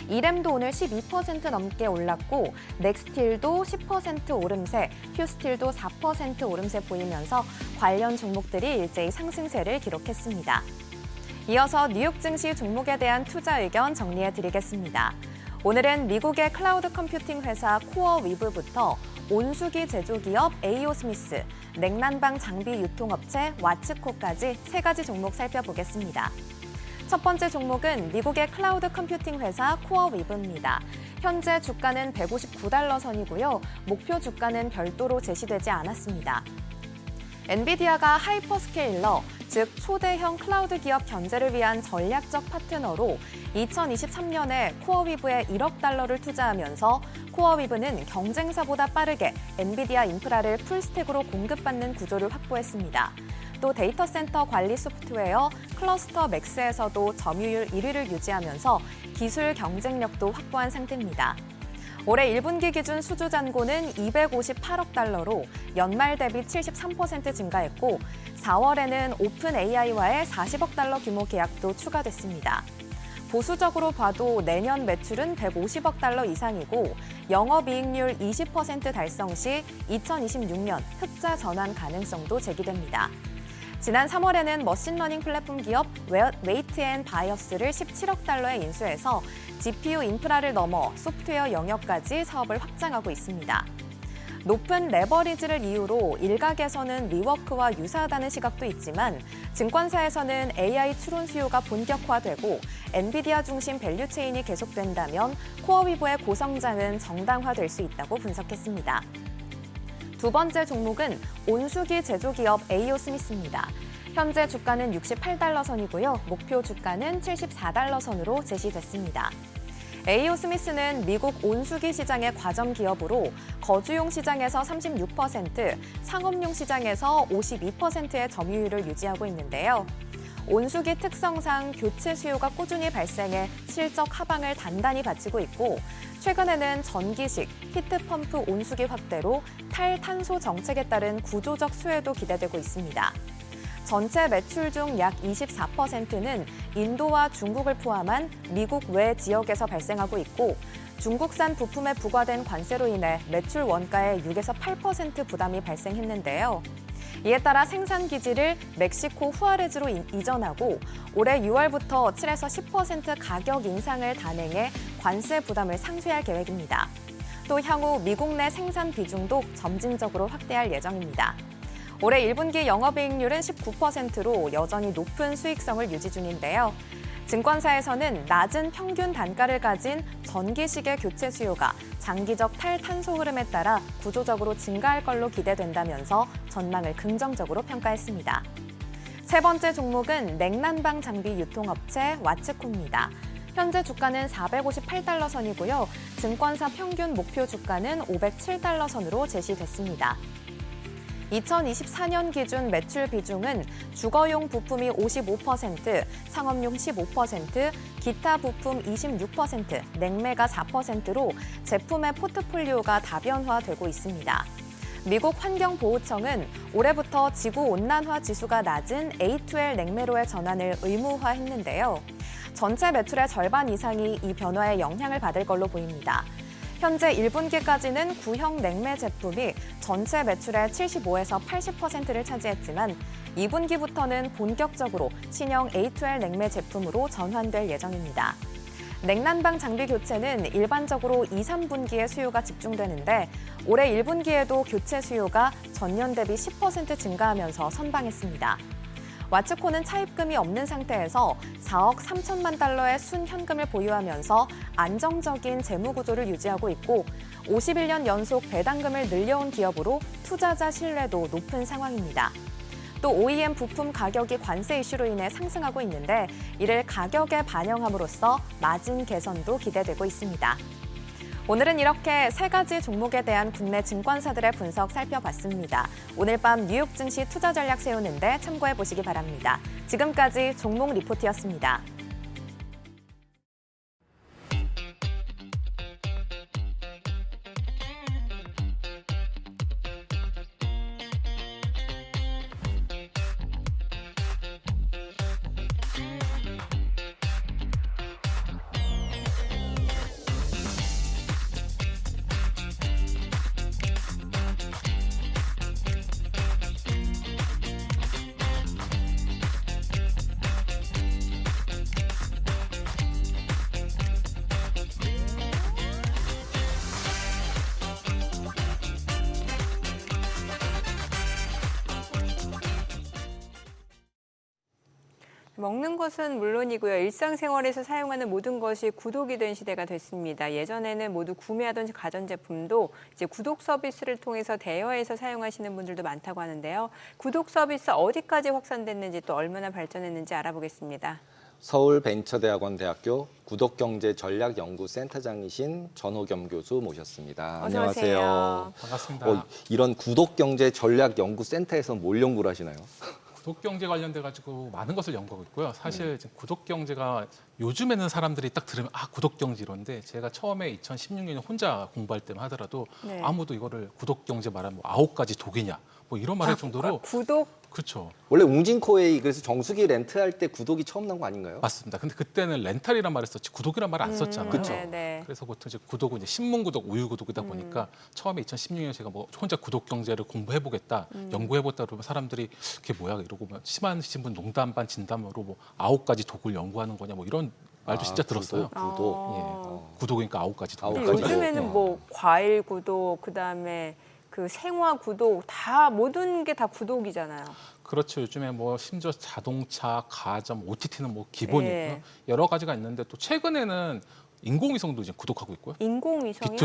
이램도 오늘 12% 넘게 올랐고 넥스틸도 10% 오름세, 휴스틸도 4% 오름세 보이면서 관련 종목들이 일제히 상승세를 기록했습니다. 이어서 뉴욕 증시 종목에 대한 투자 의견 정리해드리겠습니다. 오늘은 미국의 클라우드 컴퓨팅 회사 코어위브부터 온수기 제조기업 에이오 스미스, 냉난방 장비 유통업체 와츠코까지 세 가지 종목 살펴보겠습니다. 첫 번째 종목은 미국의 클라우드 컴퓨팅 회사 코어위브입니다. 현재 주가는 159달러 선이고요. 목표 주가는 별도로 제시되지 않았습니다. 엔비디아가 하이퍼스케일러, 즉 초대형 클라우드 기업 견제를 위한 전략적 파트너로 2023년에 코어위브에 1억 달러를 투자하면서 코어위브는 경쟁사보다 빠르게 엔비디아 인프라를 풀스택으로 공급받는 구조를 확보했습니다. 또 데이터 센터 관리 소프트웨어 클러스터 맥스에서도 점유율 1위를 유지하면서 기술 경쟁력도 확보한 상태입니다. 올해 1분기 기준 수주 잔고는 258억 달러로 연말 대비 73% 증가했고 4월에는 오픈 AI와의 40억 달러 규모 계약도 추가됐습니다. 보수적으로 봐도 내년 매출은 150억 달러 이상이고 영업이익률 20% 달성 시 2026년 흑자 전환 가능성도 제기됩니다. 지난 3월에는 머신러닝 플랫폼 기업 웨이트앤바이어스를 17억 달러에 인수해서 GPU 인프라를 넘어 소프트웨어 영역까지 사업을 확장하고 있습니다. 높은 레버리지를 이유로 일각에서는 리워크와 유사하다는 시각도 있지만 증권사에서는 AI 추론 수요가 본격화되고 엔비디아 중심 밸류체인이 계속된다면 코어 위보의 고성장은 정당화될 수 있다고 분석했습니다. 두 번째 종목은 온수기 제조기업 에이오 스미스입니다. 현재 주가는 68달러 선이고요. 목표 주가는 74달러 선으로 제시됐습니다. 에이오 스미스는 미국 온수기 시장의 과점 기업으로 거주용 시장에서 36%, 상업용 시장에서 52%의 점유율을 유지하고 있는데요. 온수기 특성상 교체 수요가 꾸준히 발생해 실적 하방을 단단히 받치고 있고 최근에는 전기식, 히트펌프 온수기 확대로 탈탄소 정책에 따른 구조적 수혜도 기대되고 있습니다. 전체 매출 중 약 24%는 인도와 중국을 포함한 미국 외 지역에서 발생하고 있고 중국산 부품에 부과된 관세로 인해 매출 원가의 6에서 8% 부담이 발생했는데요. 이에 따라 생산 기지를 멕시코 후아레즈로 이전하고 올해 6월부터 7에서 10% 가격 인상을 단행해 관세 부담을 상쇄할 계획입니다. 또 향후 미국 내 생산 비중도 점진적으로 확대할 예정입니다. 올해 1분기 영업이익률은 19%로 여전히 높은 수익성을 유지 중인데요. 증권사에서는 낮은 평균 단가를 가진 전기식의 교체 수요가 장기적 탈탄소 흐름에 따라 구조적으로 증가할 걸로 기대된다면서 전망을 긍정적으로 평가했습니다. 세 번째 종목은 냉난방 장비 유통업체 와츠코입니다. 현재 주가는 458달러 선이고요. 증권사 평균 목표 주가는 507달러 선으로 제시됐습니다. 2024년 기준 매출 비중은 주거용 부품이 55%, 상업용 15%, 기타 부품 26%, 냉매가 4%로 제품의 포트폴리오가 다변화되고 있습니다. 미국 환경보호청은 올해부터 지구온난화 지수가 낮은 A2L 냉매로의 전환을 의무화했는데요. 전체 매출의 절반 이상이 이 변화에 영향을 받을 걸로 보입니다. 현재 1분기까지는 구형 냉매 제품이 전체 매출의 75에서 80%를 차지했지만 2분기부터는 본격적으로 신형 A2L 냉매 제품으로 전환될 예정입니다. 냉난방 장비 교체는 일반적으로 2, 3분기에 수요가 집중되는데 올해 1분기에도 교체 수요가 전년 대비 10% 증가하면서 선방했습니다. 와츠코는 차입금이 없는 상태에서 4억 3천만 달러의 순현금을 보유하면서 안정적인 재무 구조를 유지하고 있고 51년 연속 배당금을 늘려온 기업으로 투자자 신뢰도 높은 상황입니다. 또 OEM 부품 가격이 관세 이슈로 인해 상승하고 있는데 이를 가격에 반영함으로써 마진 개선도 기대되고 있습니다. 오늘은 이렇게 세 가지 종목에 대한 국내 증권사들의 분석 살펴봤습니다. 오늘 밤 뉴욕 증시 투자 전략 세우는데 참고해 보시기 바랍니다. 지금까지 종목 리포트였습니다. 먹는 것은 물론이고요. 일상생활에서 사용하는 모든 것이 구독이 된 시대가 됐습니다. 예전에는 모두 구매하던 가전제품도 이제 구독 서비스를 통해서 대여해서 사용하시는 분들도 많다고 하는데요. 구독 서비스 어디까지 확산됐는지 또 얼마나 발전했는지 알아보겠습니다. 서울벤처대학원 대학교 구독경제전략연구센터장이신 전호겸 교수 모셨습니다. 어서 오세요. 반갑습니다. 이런 구독경제전략연구센터에서 뭘 연구를 하시나요? 구독경제 관련돼 가지고 많은 것을 연구하고 있고요. 사실 지금 구독경제가 요즘에는 사람들이 딱 들으면 구독경제 이런데 제가 처음에 2016년에 혼자 공부할 때만 하더라도 네. 아무도 이거를 구독경제 말하면 9가지 독이냐 뭐 이런 말 할 정도로 구독 그렇죠. 원래 웅진코웨이 그래서 정수기 렌트할 때 구독이 처음 나온 거 아닌가요? 맞습니다. 근데 그때는 렌탈이란 말을 썼지 구독이란 말을 안 썼잖아요. 그쵸. 네. 그래서 보통 이제 구독은 이제 신문 구독, 우유 구독이다 보니까 처음에 2016년에 제가 뭐 혼자 구독 경제를 공부해 보겠다, 연구해 보겠다 그러면 사람들이 그게 뭐야 이러고 뭐 심한 신분 농담 반 진담으로 뭐 9가지 독을 연구하는 거냐 뭐 이런 말도 진짜 들었어요. 구독. 구독이니까 9가지 독. 근데 9가지. 요즘에는 네. 뭐 과일 구독, 그다음에 그 생화 구독 다 모든 게 다 구독이잖아요. 그렇죠. 요즘에 뭐 심지어 자동차, 가전, OTT는 뭐 기본이고요. 예. 여러 가지가 있는데 또 최근에는 인공위성도 이제 구독하고 있고요. 인공위성이요?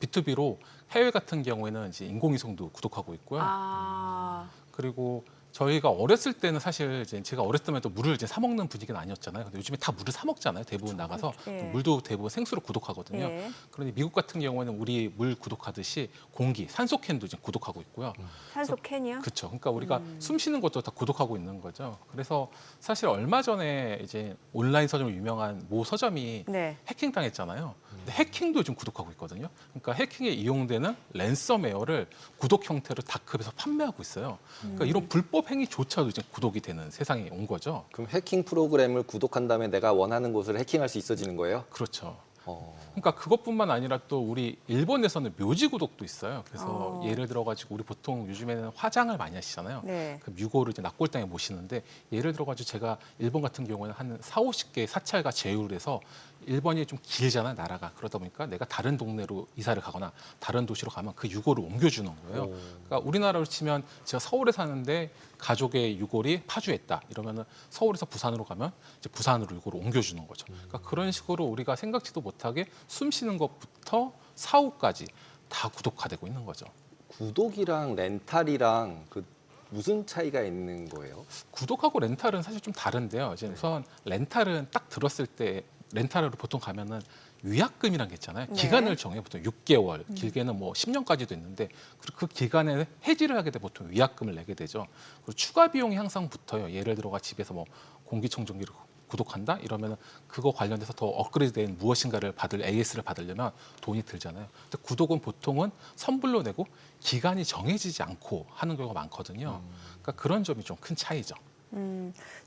B2B로 해외 같은 경우에는 이제 인공위성도 구독하고 있고요. 아, 그리고 저희가 어렸을 때는 사실 이제 제가 어렸을 때만 해도 물을 이제 사 먹는 분위기는 아니었잖아요. 근데 요즘에 다 물을 사 먹잖아요. 대부분 나가서 예. 물도 대부분 생수로 구독하거든요. 예. 그런데 미국 같은 경우에는 우리 물 구독하듯이 공기, 산소 캔도 이제 구독하고 있고요. 산소 캔이요? 그렇죠. 그러니까 우리가 숨 쉬는 것도 다 구독하고 있는 거죠. 그래서 사실 얼마 전에 이제 온라인 서점 유명한 모 서점이 네. 해킹당했잖아요. 근데 해킹도 요즘 구독하고 있거든요. 그러니까 해킹에 이용되는 랜섬웨어를 구독 형태로 다크업에서 판매하고 있어요. 그러니까 이런 불법 행위조차도 이제 구독이 되는 세상에 온 거죠. 그럼 해킹 프로그램을 구독한 다음에 내가 원하는 곳을 해킹할 수 있어지는 거예요? 그렇죠. 어. 그러니까 그것뿐만 아니라 또 우리 일본에서는 묘지 구독도 있어요. 그래서 예를 들어 가지고 우리 보통 요즘에는 화장을 많이 하시잖아요. 네. 그 뮤고를 이제 납골당에 모시는데 예를 들어 가지고 제가 일본 같은 경우에는 한 4~50개 사찰과 제휴를 해서 일본이 좀 길잖아요, 나라가. 그러다 보니까 내가 다른 동네로 이사를 가거나 다른 도시로 가면 그 유골을 옮겨주는 거예요. 그러니까 우리나라로 치면 제가 서울에 사는데 가족의 유골이 파주에 있다. 이러면은 서울에서 부산으로 가면 이제 부산으로 유골을 옮겨주는 거죠. 그러니까 그런 식으로 우리가 생각지도 못하게 숨 쉬는 것부터 사후까지 다 구독화되고 있는 거죠. 구독이랑 렌탈이랑 그 무슨 차이가 있는 거예요? 구독하고 렌탈은 사실 좀 다른데요. 이제 우선 렌탈은 딱 들었을 때 렌탈으로 보통 가면은 위약금이라는 게 있잖아요. 네. 기간을 정해 보통 6개월, 길게는 뭐 10년까지도 있는데 그 기간에 해지를 하게 돼 보통 위약금을 내게 되죠. 그리고 추가 비용이 항상 붙어요. 예를 들어가 집에서 뭐 공기청정기를 구독한다 이러면은 그거 관련돼서 더 업그레이드된 무엇인가를 AS를 받으려면 돈이 들잖아요. 근데 구독은 보통은 선불로 내고 기간이 정해지지 않고 하는 경우가 많거든요. 그러니까 그런 점이 좀 큰 차이죠.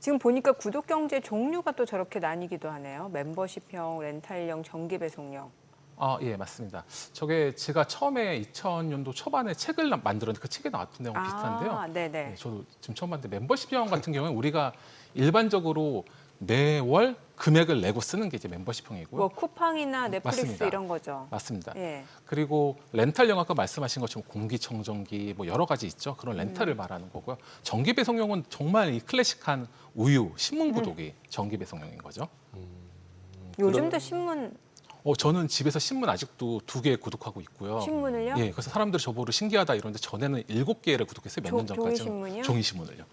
지금 보니까 구독 경제 종류가 또 저렇게 나뉘기도 하네요. 멤버십형, 렌탈형, 정기 배송형. 예, 맞습니다. 저게 제가 처음에 2000년도 초반에 책을 만들었는데 그 책에 나왔던 내용 비슷한데요. 네네. 네, 저도 지금 처음 봤는데 멤버십형 같은 경우는 우리가 일반적으로 매월 금액을 내고 쓰는 게 이제 멤버십형이고요. 뭐 쿠팡이나 넷플릭스 맞습니다. 이런 거죠. 맞습니다. 예. 그리고 렌탈형 아까 말씀하신 것처럼 공기청정기 뭐 여러 가지 있죠. 그런 렌탈을 말하는 거고요. 정기 배송용은 정말 이 클래식한 우유, 신문 구독이 정기 배송용인 거죠. 요즘도 신문 저는 집에서 신문 아직도 2개 구독하고 있고요. 신문을요? 예, 그래서 사람들이 저보고 신기하다 이러는데 전에는 7개를 구독했어요. 몇 년 전까지. 종이신문이요? 종이신문을요.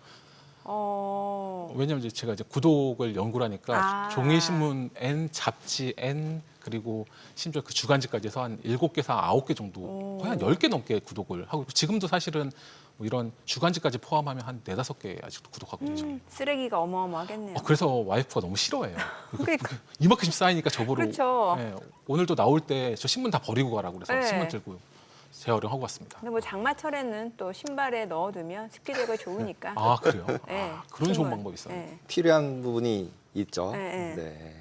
어. 왜냐하면 이제 제가 이제 구독을 연구를 하니까 아. 종이신문 N, 잡지 N 그리고 심지어 그 주간지까지 해서 한 7개에서 9개 정도 거의 한 10개 넘게 구독을 하고 있고 지금도 사실은 뭐 이런 주간지까지 포함하면 한 4~5개 아직도 구독하고 있죠. 쓰레기가 어마어마하겠네요. 그래서 와이프가 너무 싫어해요. 그러니까. 이만큼씩 쌓이니까 저보러 그렇죠. 예, 오늘도 나올 때 저 신문 다 버리고 가라고 그래서 네. 신문 들고 재활용하고 왔습니다. 근데 뭐 장마철에는 또 신발에 넣어두면 습기 제거에 좋으니까. 그래요? 예, 그런 좋은 신문. 방법이 있어요. 예. 필요한 부분이 있죠. 네, 네. 네.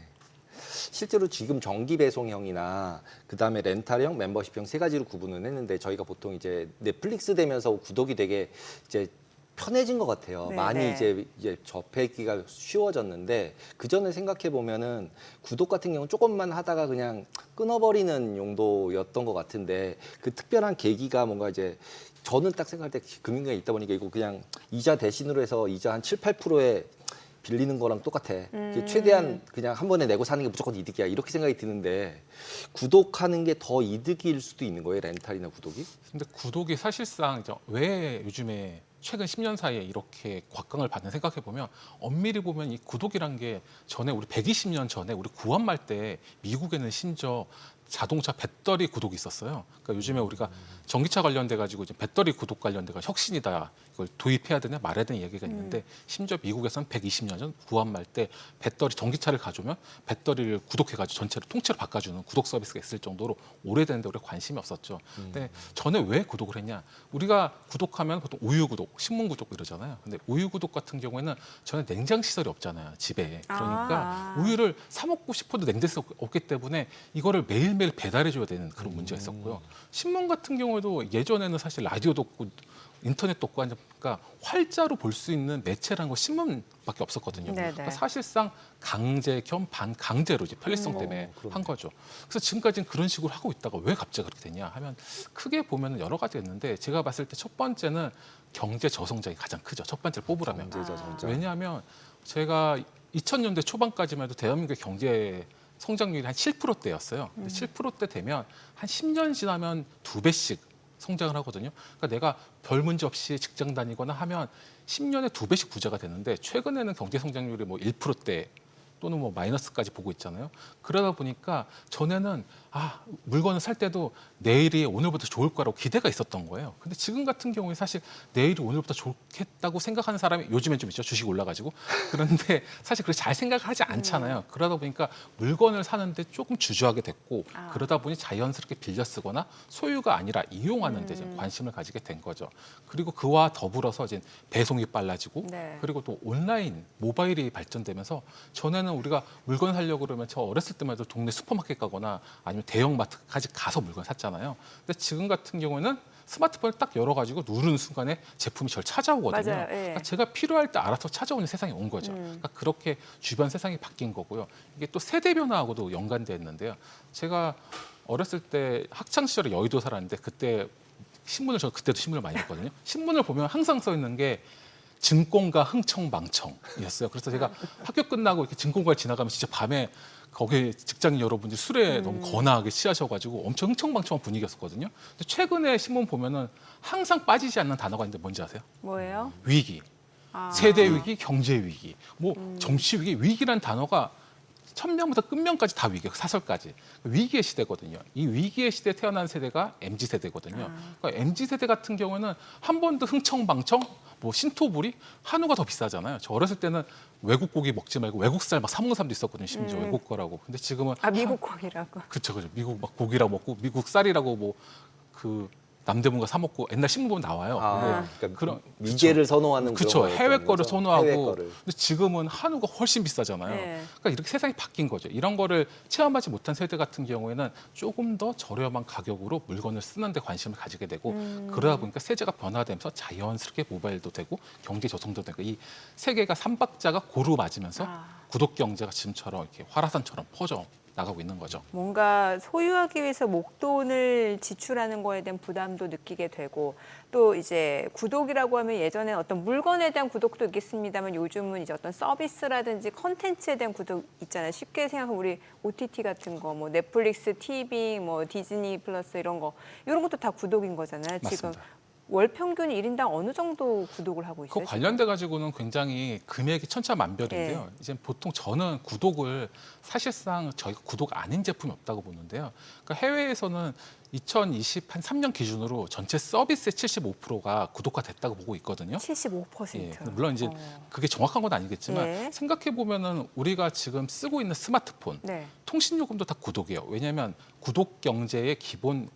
실제로 지금 정기 배송형이나 그다음에 렌탈형, 멤버십형 3가지로 구분을 했는데 저희가 보통 이제 넷플릭스 되면서 구독이 되게 이제 편해진 것 같아요. 네, 많이 네. 이제 접하기가 쉬워졌는데 그 전에 생각해 보면은 구독 같은 경우는 조금만 하다가 그냥 끊어버리는 용도였던 것 같은데 그 특별한 계기가 뭔가 이제 저는 딱 생각할 때 금융계에 있다 보니까 이거 그냥 이자 대신으로 해서 이자 한 7~8%에 빌리는 거랑 똑같아. 최대한 그냥 한 번에 내고 사는 게 무조건 이득이야. 이렇게 생각이 드는데 구독하는 게 더 이득일 수도 있는 거예요. 렌탈이나 구독이? 근데 구독이 사실상 이제 왜 요즘에 최근 10년 사이에 이렇게 곽강을 받는 생각해 보면 엄밀히 보면 이 구독이란 게 전에 우리 120년 전에 우리 구한말 때 미국에는 심지어 자동차 배터리 구독이 있었어요. 그러니까 요즘에 우리가 전기차 관련돼 가지고 이제 배터리 구독 관련돼가 혁신이다. 이걸 도입해야 되냐 말아야 되냐 얘기가 있는데 심지어 미국에서는 120년 전 구한 말 때 배터리 전기차를 가져오면 배터리를 구독해 가지고 전체를 통째로 바꿔주는 구독 서비스가 있을 정도로 오래됐는데 우리가 관심이 없었죠. 근데 저는 왜 구독을 했냐? 우리가 구독하면 보통 우유 구독, 신문 구독 이러잖아요. 근데 우유 구독 같은 경우에는 저는 냉장 시설이 없잖아요, 집에. 그러니까 우유를 사 먹고 싶어도 냉장실이 없기 때문에 이거를 매일매일 배달해 줘야 되는 그런 문제가 있었고요. 신문 같은 경우에도 예전에는 사실 라디오도 없고 인터넷도 없고 하니까 활자로 볼 수 있는 매체라는 거 신문밖에 없었거든요. 네네. 그러니까 사실상 강제 겸 반강제로 이제 편리성 때문에 한 거죠. 그래서 지금까지는 그런 식으로 하고 있다가 왜 갑자기 그렇게 되냐 하면 크게 보면 여러 가지가 있는데 제가 봤을 때 첫 번째는 경제 저성장이 가장 크죠. 첫 번째를 뽑으라면. 경제 저성장. 왜냐하면 제가 2000년대 초반까지만 해도 대한민국의 경제 성장률이 한 7%대였어요. 근데 7%대 되면 한 10년 지나면 2배씩 성장을 하거든요. 그러니까 내가 별 문제 없이 직장 다니거나 하면 10년에 2배씩 부자가 되는데 최근에는 경제 성장률이 뭐 1%대 또는 뭐 마이너스까지 보고 있잖아요. 그러다 보니까 전에는 물건을 살 때도 내일이 오늘보다 좋을 거라고 기대가 있었던 거예요. 근데 지금 같은 경우에 사실 내일이 오늘보다 좋겠다고 생각하는 사람이 요즘엔 좀 있죠. 주식 올라가지고. 그런데 사실 그렇게 잘 생각하지 않잖아요. 그러다 보니까 물건을 사는데 조금 주저하게 됐고 그러다 보니 자연스럽게 빌려 쓰거나 소유가 아니라 이용하는 데 이제 관심을 가지게 된 거죠. 그리고 그와 더불어서 이제 배송이 빨라지고 네. 그리고 또 온라인 모바일이 발전되면서 전에는 우리가 물건 사려고 그러면 저 어렸을 때만 해도 동네 슈퍼마켓 가거나 아니면 대형마트까지 가서 물건 샀잖아요. 근데 지금 같은 경우에는 스마트폰을 딱 열어가지고 누르는 순간에 제품이 저를 찾아오거든요. 맞아요. 예. 그러니까 제가 필요할 때 알아서 찾아오는 세상이 온 거죠. 그러니까 그렇게 주변 세상이 바뀐 거고요. 이게 또 세대 변화하고도 연관돼 있는데요. 제가 어렸을 때 학창 시절에 여의도 살았는데 그때 신문을 저 그때도 신문을 많이 봤거든요. 신문을 보면 항상 써 있는 게 증권가 흥청망청이었어요. 그래서 제가 학교 끝나고 이렇게 증권가를 지나가면 진짜 밤에 거기 직장인 여러분들이 술에 너무 거나하게 취하셔가지고 엄청 흥청망청한 분위기였었거든요. 근데 최근에 신문 보면은 항상 빠지지 않는 단어가 있는데 뭔지 아세요? 뭐예요? 위기, 세대 위기, 경제 위기, 뭐 정치 위기, 위기란 단어가 천명부터 끝명까지 다 위기, 사설까지 위기의 시대거든요. 이 위기의 시대에 태어난 세대가 MZ 세대거든요. 그러니까 MZ 세대 같은 경우는 한 번도 흥청망청, 뭐 신토부리, 한우가 더 비싸잖아요. 저 어렸을 때는 외국 고기 먹지 말고 외국 살 막 사 먹는 사람도 있었거든요. 심지어 외국 거라고. 근데 지금은 미국 고기라고. 그쵸. 미국 막 고기라고 먹고 미국 쌀이라고 뭐 그 남대문가 사 먹고 옛날 신문 보면 나와요. 그러니까 그런 미개를 선호하는 그렇죠. 그런 해외 거를 거죠. 선호하고. 해외 거를. 근데 지금은 한우가 훨씬 비싸잖아요. 네. 그러니까 이렇게 세상이 바뀐 거죠. 이런 거를 체험하지 못한 세대 같은 경우에는 조금 더 저렴한 가격으로 물건을 쓰는 데 관심을 가지게 되고 그러다 보니까 세제가 변화되면서 자연스럽게 모바일도 되고 경제 조성도 되고 이 세계가 삼박자가 고루 맞으면서 구독 경제가 지금처럼 이렇게 활화산처럼 퍼져 나가고 있는 거죠. 뭔가 소유하기 위해서 목돈을 지출하는 거에 대한 부담도 느끼게 되고 또 이제 구독이라고 하면 예전에 어떤 물건에 대한 구독도 있겠습니다만 요즘은 이제 어떤 서비스라든지 컨텐츠에 대한 구독 있잖아요. 쉽게 생각하면 우리 OTT 같은 거, 뭐 넷플릭스, TV, 뭐 디즈니 플러스 이런 것도 다 구독인 거잖아요. 지금 맞습니다. 월 평균 1인당 어느 정도 구독을 하고 있어요? 그 관련돼 가지고는 굉장히 금액이 천차만별인데요. 이제 보통 저는 구독을 사실상 저희가 구독 아닌 제품이 없다고 보는데요. 그러니까 해외에서는 2023년 기준으로 전체 서비스의 75%가 구독화됐다고 보고 있거든요. 75%. 예, 물론 이제 그게 정확한 건 아니겠지만 예. 생각해 보면은 우리가 지금 쓰고 있는 스마트폰, 네. 통신요금도 다 구독이에요. 왜냐하면 구독 경제의 기본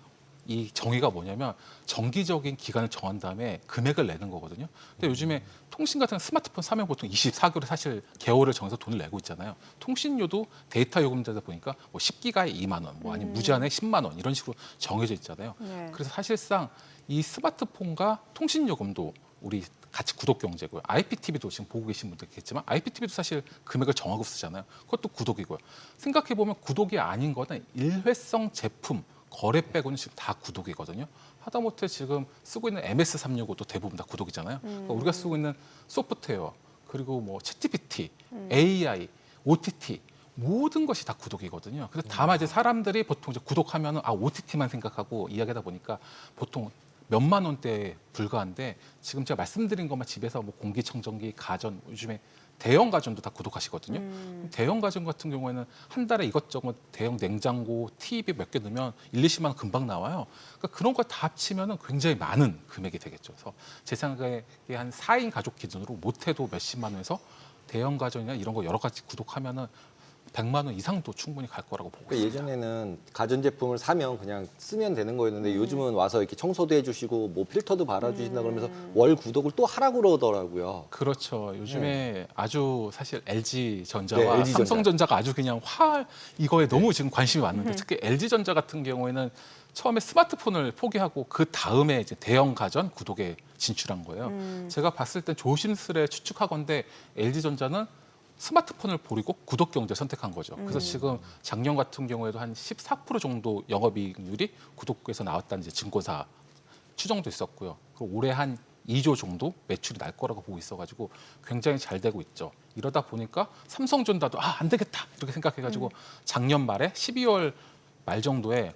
이 정의가 뭐냐면 정기적인 기간을 정한 다음에 금액을 내는 거거든요. 근데 요즘에 통신 같은 스마트폰 사면 보통 24개월에 사실 개월을 정해서 돈을 내고 있잖아요. 통신료도 데이터 요금제다 보니까 뭐 10기가에 2만 원, 뭐 아니면 무제한에 10만 원 이런 식으로 정해져 있잖아요. 네. 그래서 사실상 이 스마트폰과 통신요금도 우리 같이 구독 경제고요. IPTV도 지금 보고 계신 분들 있겠지만 IPTV도 사실 금액을 정하고 쓰잖아요. 그것도 구독이고요. 생각해 보면 구독이 아닌 거는 일회성 제품 거래 빼고는 지금 다 구독이거든요. 하다못해 지금 쓰고 있는 MS365도 대부분 다 구독이잖아요. 그러니까 우리가 쓰고 있는 소프트웨어 그리고 뭐 챗GPT, AI, OTT 모든 것이 다 구독이거든요. 그래서 다만 이제 사람들이 보통 이제 구독하면은 OTT만 생각하고 이야기하다 보니까 보통 몇만 원대에 불과한데 지금 제가 말씀드린 것만 집에서 뭐 공기청정기, 가전 요즘에 대형 가전도 다 구독하시거든요. 대형 가전 같은 경우에는 한 달에 이것저것 대형 냉장고, TV 몇 개 넣으면 1, 20만 원 금방 나와요. 그러니까 그런 거 다 합치면은 굉장히 많은 금액이 되겠죠. 그래서 제 생각에 한 4인 가족 기준으로 못해도 몇십만 원에서 대형 가전이나 이런 거 여러 가지 구독하면은 100만 원 이상도 충분히 갈 거라고 보고 그러니까 있습니다. 예전에는 가전제품을 사면 그냥 쓰면 되는 거였는데 요즘은 와서 이렇게 청소도 해주시고 뭐 필터도 발라주신다 그러면서 월 구독을 또 하라고 그러더라고요. 그렇죠. 요즘에 아주 사실 LG전자와 네, LG 전자. 삼성전자가 아주 그냥 이거에 너무 지금 관심이 많은데 특히 LG전자 같은 경우에는 처음에 스마트폰을 포기하고 그 다음에 이제 대형 가전 구독에 진출한 거예요. 제가 봤을 땐 조심스레 추측하건데 LG전자는 스마트폰을 버리고 구독 경제 선택한 거죠. 그래서 지금 작년 같은 경우에도 한 14% 정도 영업이익률이 구독에서 나왔다는 이제 증권사 추정도 있었고요. 그리고 올해 한 2조 정도 매출이 날 거라고 보고 있어가지고 굉장히 잘 되고 있죠. 이러다 보니까 삼성전자도 안 되겠다 이렇게 생각해가지고 작년 말에 12월 말 정도에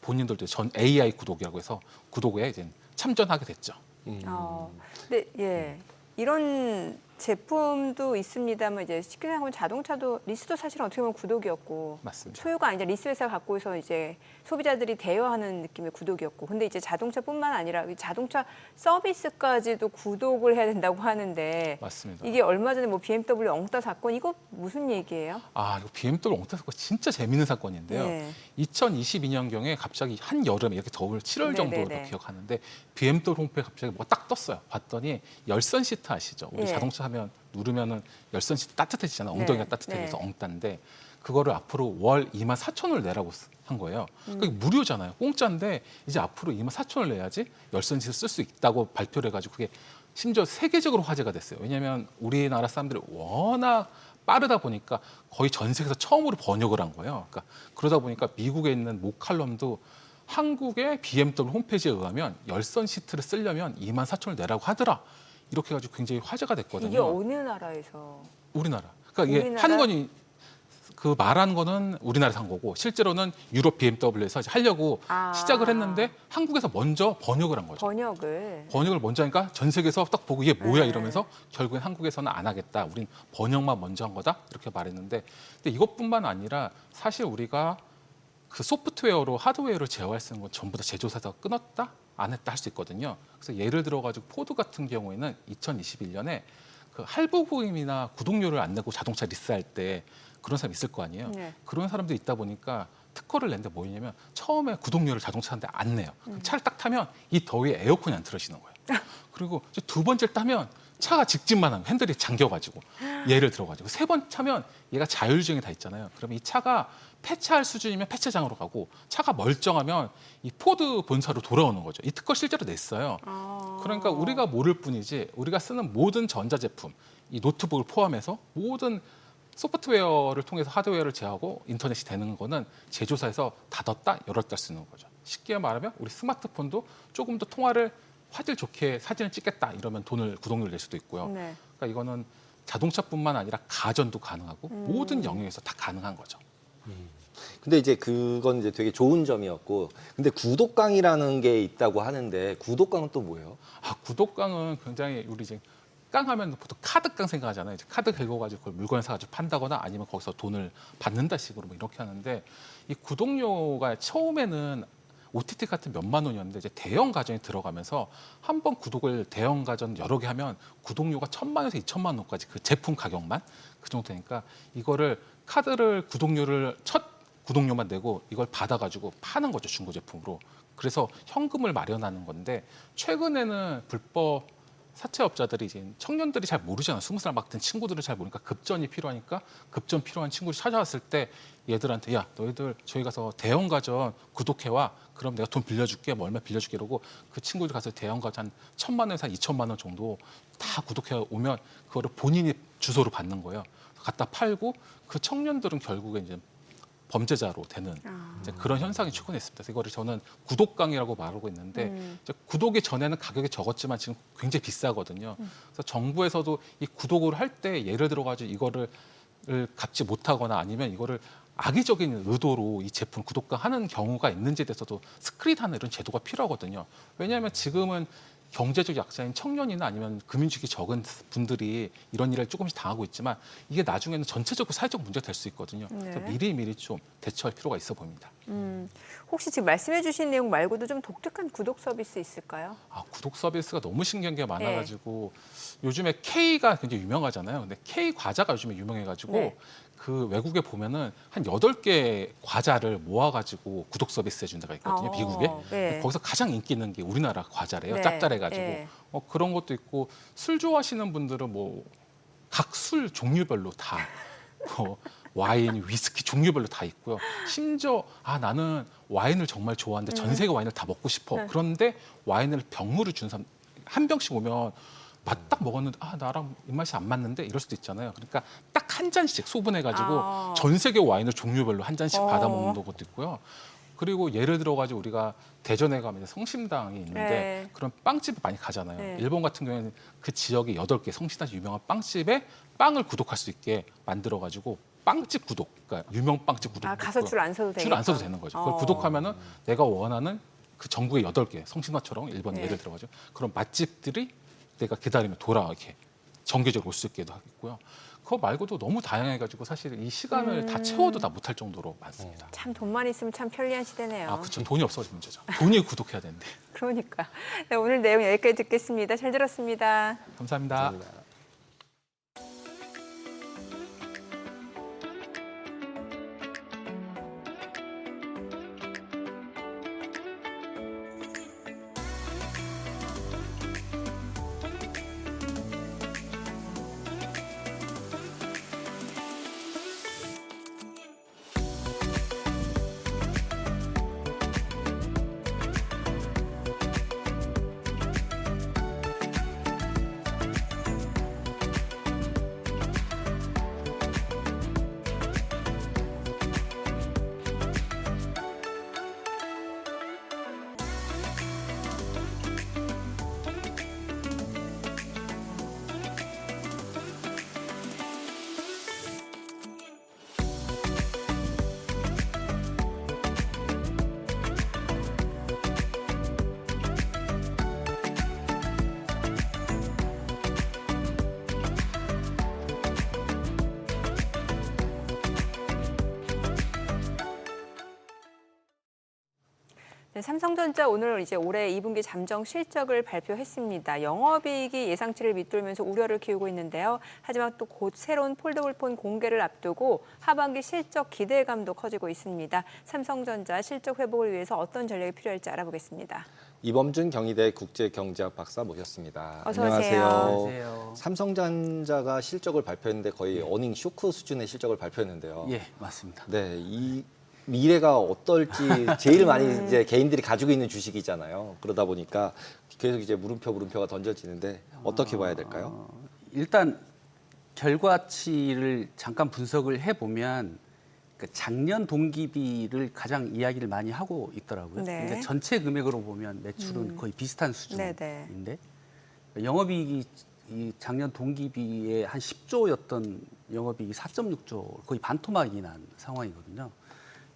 본인들도 전 AI 구독이라고 해서 구독에 이제 참전하게 됐죠. 근데 예, 이런 제품도 있습니다만 이제 쉽게 생각하면 자동차도 리스도 사실은 어떻게 보면 구독이었고 맞습니다. 소유가 아니라 리스 회사가 갖고서 이제 소비자들이 대여하는 느낌의 구독이었고 근데 이제 자동차뿐만 아니라 이 자동차 서비스까지도 구독을 해야 된다고 하는데 맞습니다. 이게 얼마 전에 뭐 BMW 엉따 사건 이거 무슨 얘기예요? 이거 BMW 엉터 사건 진짜 재밌는 사건인데요. 네. 2022년경에 갑자기 한 여름에 이렇게 더울 7월 정도로 네네네. 기억하는데 BMW 홈페이지에 갑자기 뭐가 딱 떴어요. 봤더니 열선 시트 아시죠? 우리 예. 자동차 하면 누르면은 열선 시트 따뜻해지잖아요. 엉덩이가 네. 따뜻해져서 네. 엉따인데 그거를 앞으로 월 24,000원을 내라고 한 거예요. 그게 무료잖아요. 공짜인데 이제 앞으로 24,000원을 내야지 열선 시트 쓸 수 있다고 발표를 해가지고 그게 심지어 세계적으로 화제가 됐어요. 왜냐하면 우리나라 사람들이 워낙 빠르다 보니까 거의 전 세계에서 처음으로 번역을 한 거예요. 그러니까 그러다 보니까 미국에 있는 모 칼럼도 한국의 BMW 홈페이지에 의하면 열선 시트를 쓰려면 24,000원을 내라고 하더라. 이렇게 해가지고 굉장히 화제가 됐거든요. 이게 어느 나라에서? 우리나라. 그러니까 이게 우리나라? 한 건이 그 말한 거는 우리나라에서 한 거고 실제로는 유럽 BMW에서 하려고 시작을 했는데 한국에서 먼저 번역을 한 거죠. 번역을 먼저 하니까 전 세계에서 딱 보고 이게 뭐야 네. 이러면서 결국엔 한국에서는 안 하겠다. 우린 번역만 먼저 한 거다. 이렇게 말했는데 근데 이것뿐만 아니라 사실 우리가 그 소프트웨어로 하드웨어를 제어할 수 있는 건 전부 다 제조사에서 끊었다? 안 했다 할 수 있거든요. 그래서 예를 들어가지고 포드 같은 경우에는 2021년에 그 할부 보험이나 구독료를 안 내고 자동차 리스할 때 그런 사람 있을 거 아니에요. 네. 그런 사람도 있다 보니까 특허를 냈는데 뭐냐면 처음에 구독료를 자동차 사는데 안 내요. 그럼 차를 딱 타면 이 더위에 에어컨이 안 틀어지는 거예요. 그리고 이제 두 번째 타면 차가 직진만 하면 핸들이 잠겨가지고 얘를 들어가지고 세 번 차면 얘가 자율주행이 다 있잖아요. 그러면 이 차가 폐차할 수준이면 폐차장으로 가고 차가 멀쩡하면 이 포드 본사로 돌아오는 거죠. 이 특허 실제로 냈어요. 그러니까 우리가 모를 뿐이지 우리가 쓰는 모든 전자제품, 이 노트북을 포함해서 모든 소프트웨어를 통해서 하드웨어를 제어하고 인터넷이 되는 거는 제조사에서 닫았다 열었다 할 수 있는 거죠. 쉽게 말하면 우리 스마트폰도 조금 더 통화를 화질 좋게 사진을 찍겠다 이러면 구독료를 낼 수도 있고요. 네. 그러니까 이거는 자동차뿐만 아니라 가전도 가능하고 모든 영역에서 다 가능한 거죠. 근데 이제 그건 이제 되게 좋은 점이었고, 근데 구독강이라는 게 있다고 하는데 구독강은 또 뭐예요? 구독강은 굉장히 우리 이제 깡하면 보통 카드깡 생각하잖아요. 이제 카드 긁어가지고 그걸 물건을 사가지고 판다거나 아니면 거기서 돈을 받는다 식으로 뭐 이렇게 하는데 이 구독료가 처음에는 OTT 같은 몇만 원이었는데 이제 대형 가전이 들어가면서 한 번 구독을 대형 가전 여러 개 하면 구독료가 1,000만 원에서 2,000만 원까지 그 제품 가격만 그 정도 되니까 이거를 카드를 구독료를 첫 구독료만 내고 이걸 받아가지고 파는 거죠 중고 제품으로. 그래서 현금을 마련하는 건데 최근에는 불법 사채업자들이 이제 청년들이 잘 모르잖아요. 20살 막 된 친구들은 잘 모르니까 급전이 필요하니까 급전 필요한 친구를 찾아왔을 때 얘들한테 야 너희들 저희 가서 대형 가전 구독해와. 그럼 내가 돈 빌려줄게. 뭐 얼마 빌려줄게 이러고 그 친구들 가서 대형 가전 한 1,000만 원에서 한 2,000만 원 정도 다 구독해 오면 그거를 본인이 주소로 받는 거예요. 갖다 팔고 그 청년들은 결국에 이제 범죄자로 되는 이제 그런 현상이 최근에 있습니다. 그래서 이거를 저는 구독강이라고 말하고 있는데 이제 구독이 전에는 가격이 적었지만 지금 굉장히 비싸거든요. 그래서 정부에서도 이 구독을 할 때 예를 들어가지고 이거를 갚지 못하거나 아니면 이거를 악의적인 의도로 이 제품 구독강 하는 경우가 있는지에 대해서도 스크린하는 이런 제도가 필요하거든요. 왜냐하면 지금은 경제적 약자인 청년이나 아니면 금융주기 적은 분들이 이런 일을 조금씩 당하고 있지만 이게 나중에는 전체적으로 사회적 문제가 될 수 있거든요. 그래서 네. 미리미리 좀 대처할 필요가 있어 보입니다. 혹시 지금 말씀해 주신 내용 말고도 좀 독특한 구독 서비스 있을까요? 구독 서비스가 너무 신기한 게 많아가지고 요즘에 K가 굉장히 유명하잖아요. 근데 K 과자가 요즘에 유명해가지고 네. 그 외국에 보면은 한 8개 과자를 모아가지고 구독 서비스 해준 데가 있거든요. 미국에. 네. 거기서 가장 인기 있는 게 우리나라 과자래요. 네. 짭짤해가지고. 네. 그런 것도 있고 술 좋아하시는 분들은 뭐 각 술 종류별로 다 뭐 와인, 위스키 종류별로 다 있고요. 심지어 나는 와인을 정말 좋아하는데 전 세계 와인을 다 먹고 싶어. 네. 그런데 와인을 병으로 준 사람 한 병씩 오면 딱 먹었는데 나랑 입맛이 안 맞는데 이럴 수도 있잖아요. 그러니까 딱 한 잔씩 소분해가지고 전 세계 와인을 종류별로 한 잔씩 받아 먹는 것도 있고요. 그리고 예를 들어가지고 우리가 대전에 가면 성심당이 있는데 네. 그런 빵집을 많이 가잖아요. 네. 일본 같은 경우에는 그 지역에 8개 성심당 유명한 빵집에 빵을 구독할 수 있게 만들어가지고 빵집 구독, 그러니까 유명 빵집 구독. 가서 줄 안 서도 되니까. 줄 안 써도 되는 거죠. 그걸 구독하면은 내가 원하는 그 전국의 8개 성심당처럼 일본 네. 예를 들어가지고 그런 맛집들이 내가 기다리면 이렇게 정기적으로 올 수 있게도 하겠고요. 그거 말고도 너무 다양해가지고 사실 이 시간을 다 채워도 다 못할 정도로 많습니다. 참 돈만 있으면 참 편리한 시대네요. 그렇죠. 돈이 없어서 문제죠. 돈이 구독해야 되는데. 그러니까. 네, 오늘 내용 여기까지 듣겠습니다. 잘 들었습니다. 감사합니다. 감사합니다. 네, 삼성전자 오늘 이제 올해 2분기 잠정 실적을 발표했습니다. 영업이익이 예상치를 밑돌면서 우려를 키우고 있는데요. 하지만 또 곧 새로운 폴더블폰 공개를 앞두고 하반기 실적 기대감도 커지고 있습니다. 삼성전자 실적 회복을 위해서 어떤 전략이 필요할지 알아보겠습니다. 이범준 경희대 국제경제학 박사 모셨습니다. 어서 오세요. 안녕하세요. 삼성전자가 실적을 발표했는데 거의 어닝 쇼크 수준의 실적을 발표했는데요. 예, 맞습니다. 네, 이 미래가 어떨지 제일 많이 이제 개인들이 가지고 있는 주식이잖아요. 그러다 보니까 계속 이제 물음표가 던져지는데 어떻게 봐야 될까요? 일단 결과치를 잠깐 분석을 해보면 작년 동기비를 가장 이야기를 많이 하고 있더라고요. 네. 근데 전체 금액으로 보면 매출은 거의 비슷한 수준인데 영업이익이 이 작년 동기비에 한 10조였던 영업이익이 4.6조, 거의 반토막이 난 상황이거든요.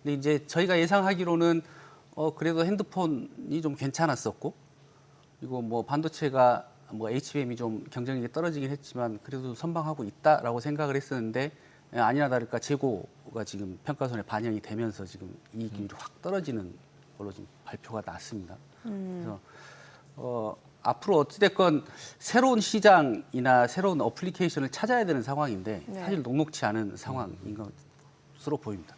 근데 이제 저희가 예상하기로는 그래도 핸드폰이 좀 괜찮았었고, 그리고 뭐 반도체가 뭐 HBM이 좀 경쟁력이 떨어지긴 했지만 그래도 선방하고 있다라고 생각을 했었는데 아니나 다를까 재고가 지금 평가손에 반영이 되면서 지금 이익률이 확 떨어지는 걸로 지금 발표가 났습니다. 그래서 앞으로 어찌됐건 새로운 시장이나 새로운 어플리케이션을 찾아야 되는 상황인데 사실 녹록치 않은 상황인 것으로 보입니다.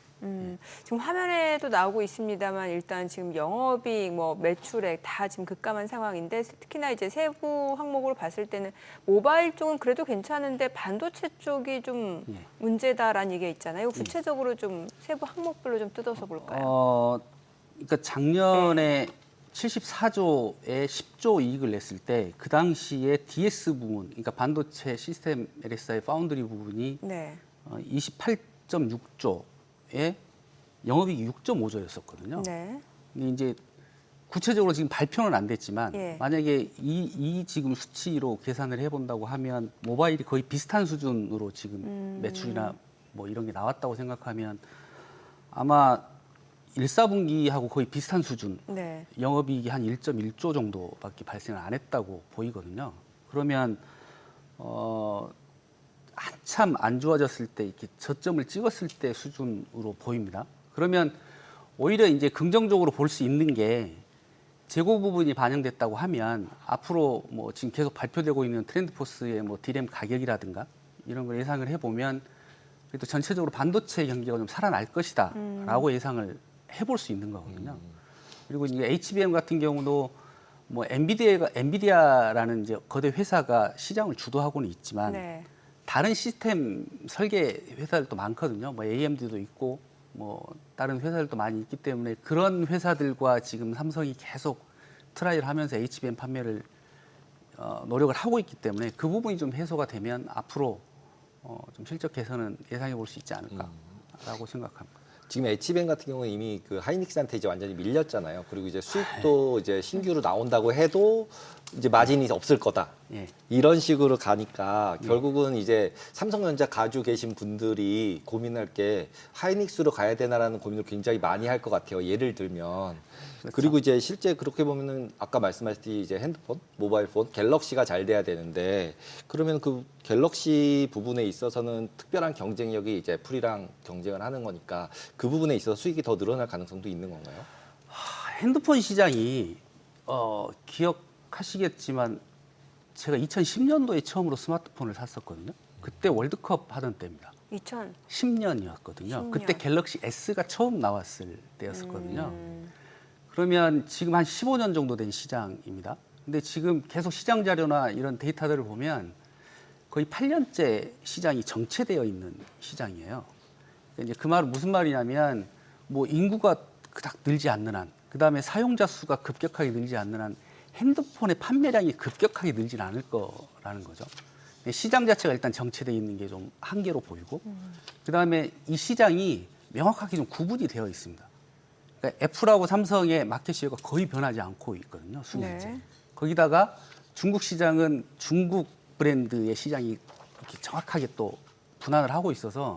지금 화면에도 나오고 있습니다만 일단 지금 영업이익, 뭐 매출액 다 지금 급감한 상황인데 특히나 이제 세부 항목으로 봤을 때는 모바일 쪽은 그래도 괜찮은데 반도체 쪽이 좀 문제다라는 얘기가 있잖아요. 구체적으로 좀 세부 항목별로 좀 뜯어서 볼까요? 그러니까 작년에 74조에 10조 이익을 냈을 때 그 당시에 DS 부분, 그러니까 반도체 시스템 LSI 파운드리 부분이 28.6조에 영업이익이 6.5조였었거든요. 네. 근데 이제 구체적으로 지금 발표는 안 됐지만 만약에 이 지금 수치로 계산을 해본다고 하면 모바일이 거의 비슷한 수준으로 지금 매출이나 뭐 이런 게 나왔다고 생각하면 아마 1사분기하고 거의 비슷한 수준, 네. 영업이익이 한 1.1조 정도밖에 발생을 안 했다고 보이거든요. 그러면 한참 안 좋아졌을 때 이렇게 저점을 찍었을 때 수준으로 보입니다. 그러면 오히려 이제 긍정적으로 볼 수 있는 게 재고 부분이 반영됐다고 하면 앞으로 뭐 지금 계속 발표되고 있는 트렌드포스의 뭐 디램 가격이라든가 이런 걸 예상을 해보면 그래도 전체적으로 반도체 경기가 좀 살아날 것이다라고 예상을 해볼 수 있는 거거든요. 그리고 이제 HBM 같은 경우도 뭐 엔비디아라는 이제 거대 회사가 시장을 주도하고는 있지만 네. 다른 시스템 설계 회사들도 많거든요. 뭐 AMD도 있고 뭐 다른 회사들도 많이 있기 때문에 그런 회사들과 지금 삼성이 계속 트라이를 하면서 HBM 판매를 노력을 하고 있기 때문에 그 부분이 좀 해소가 되면 앞으로 좀 실적 개선은 예상해 볼 수 있지 않을까라고 생각합니다. 지금 HBM 같은 경우는 이미 그 하이닉스한테 이제 완전히 밀렸잖아요. 그리고 이제 수익도 이제 신규로 나온다고 해도 이제 마진이 없을 거다. 예. 이런 식으로 가니까 결국은 이제 삼성전자 가지고 계신 분들이 고민할 게 하이닉스로 가야 되나라는 고민을 굉장히 많이 할 것 같아요. 예를 들면. 그렇죠. 그리고 이제 실제 그렇게 보면은 아까 말씀하셨듯이 이제 핸드폰, 모바일 폰, 갤럭시가 잘 돼야 되는데 그러면 그 갤럭시 부분에 있어서는 특별한 경쟁력이 이제 애플이랑 경쟁을 하는 거니까 그 부분에 있어서 수익이 더 늘어날 가능성도 있는 건가요? 핸드폰 시장이 기억하시겠지만 제가 2010년도에 처음으로 스마트폰을 샀었거든요. 그때 월드컵 하던 때입니다. 10년이었거든요. 10년. 그때 갤럭시 S가 처음 나왔을 때였었거든요. 그러면 지금 한 15년 정도 된 시장입니다. 근데 지금 계속 시장 자료나 이런 데이터들을 보면 거의 8년째 시장이 정체되어 있는 시장이에요. 이제 그 말은 무슨 말이냐면 뭐 인구가 그닥 늘지 않는 한, 그 다음에 사용자 수가 급격하게 늘지 않는 한 핸드폰의 판매량이 급격하게 늘진 않을 거라는 거죠. 시장 자체가 일단 정체되어 있는 게 좀 한계로 보이고, 그 다음에 이 시장이 명확하게 좀 구분이 되어 있습니다. 그러니까 애플하고 삼성의 마켓시어가 거의 변하지 않고 있거든요, 수년째. 네. 거기다가 중국 시장은 중국 브랜드의 시장이 이렇게 정확하게 또 분할을 하고 있어서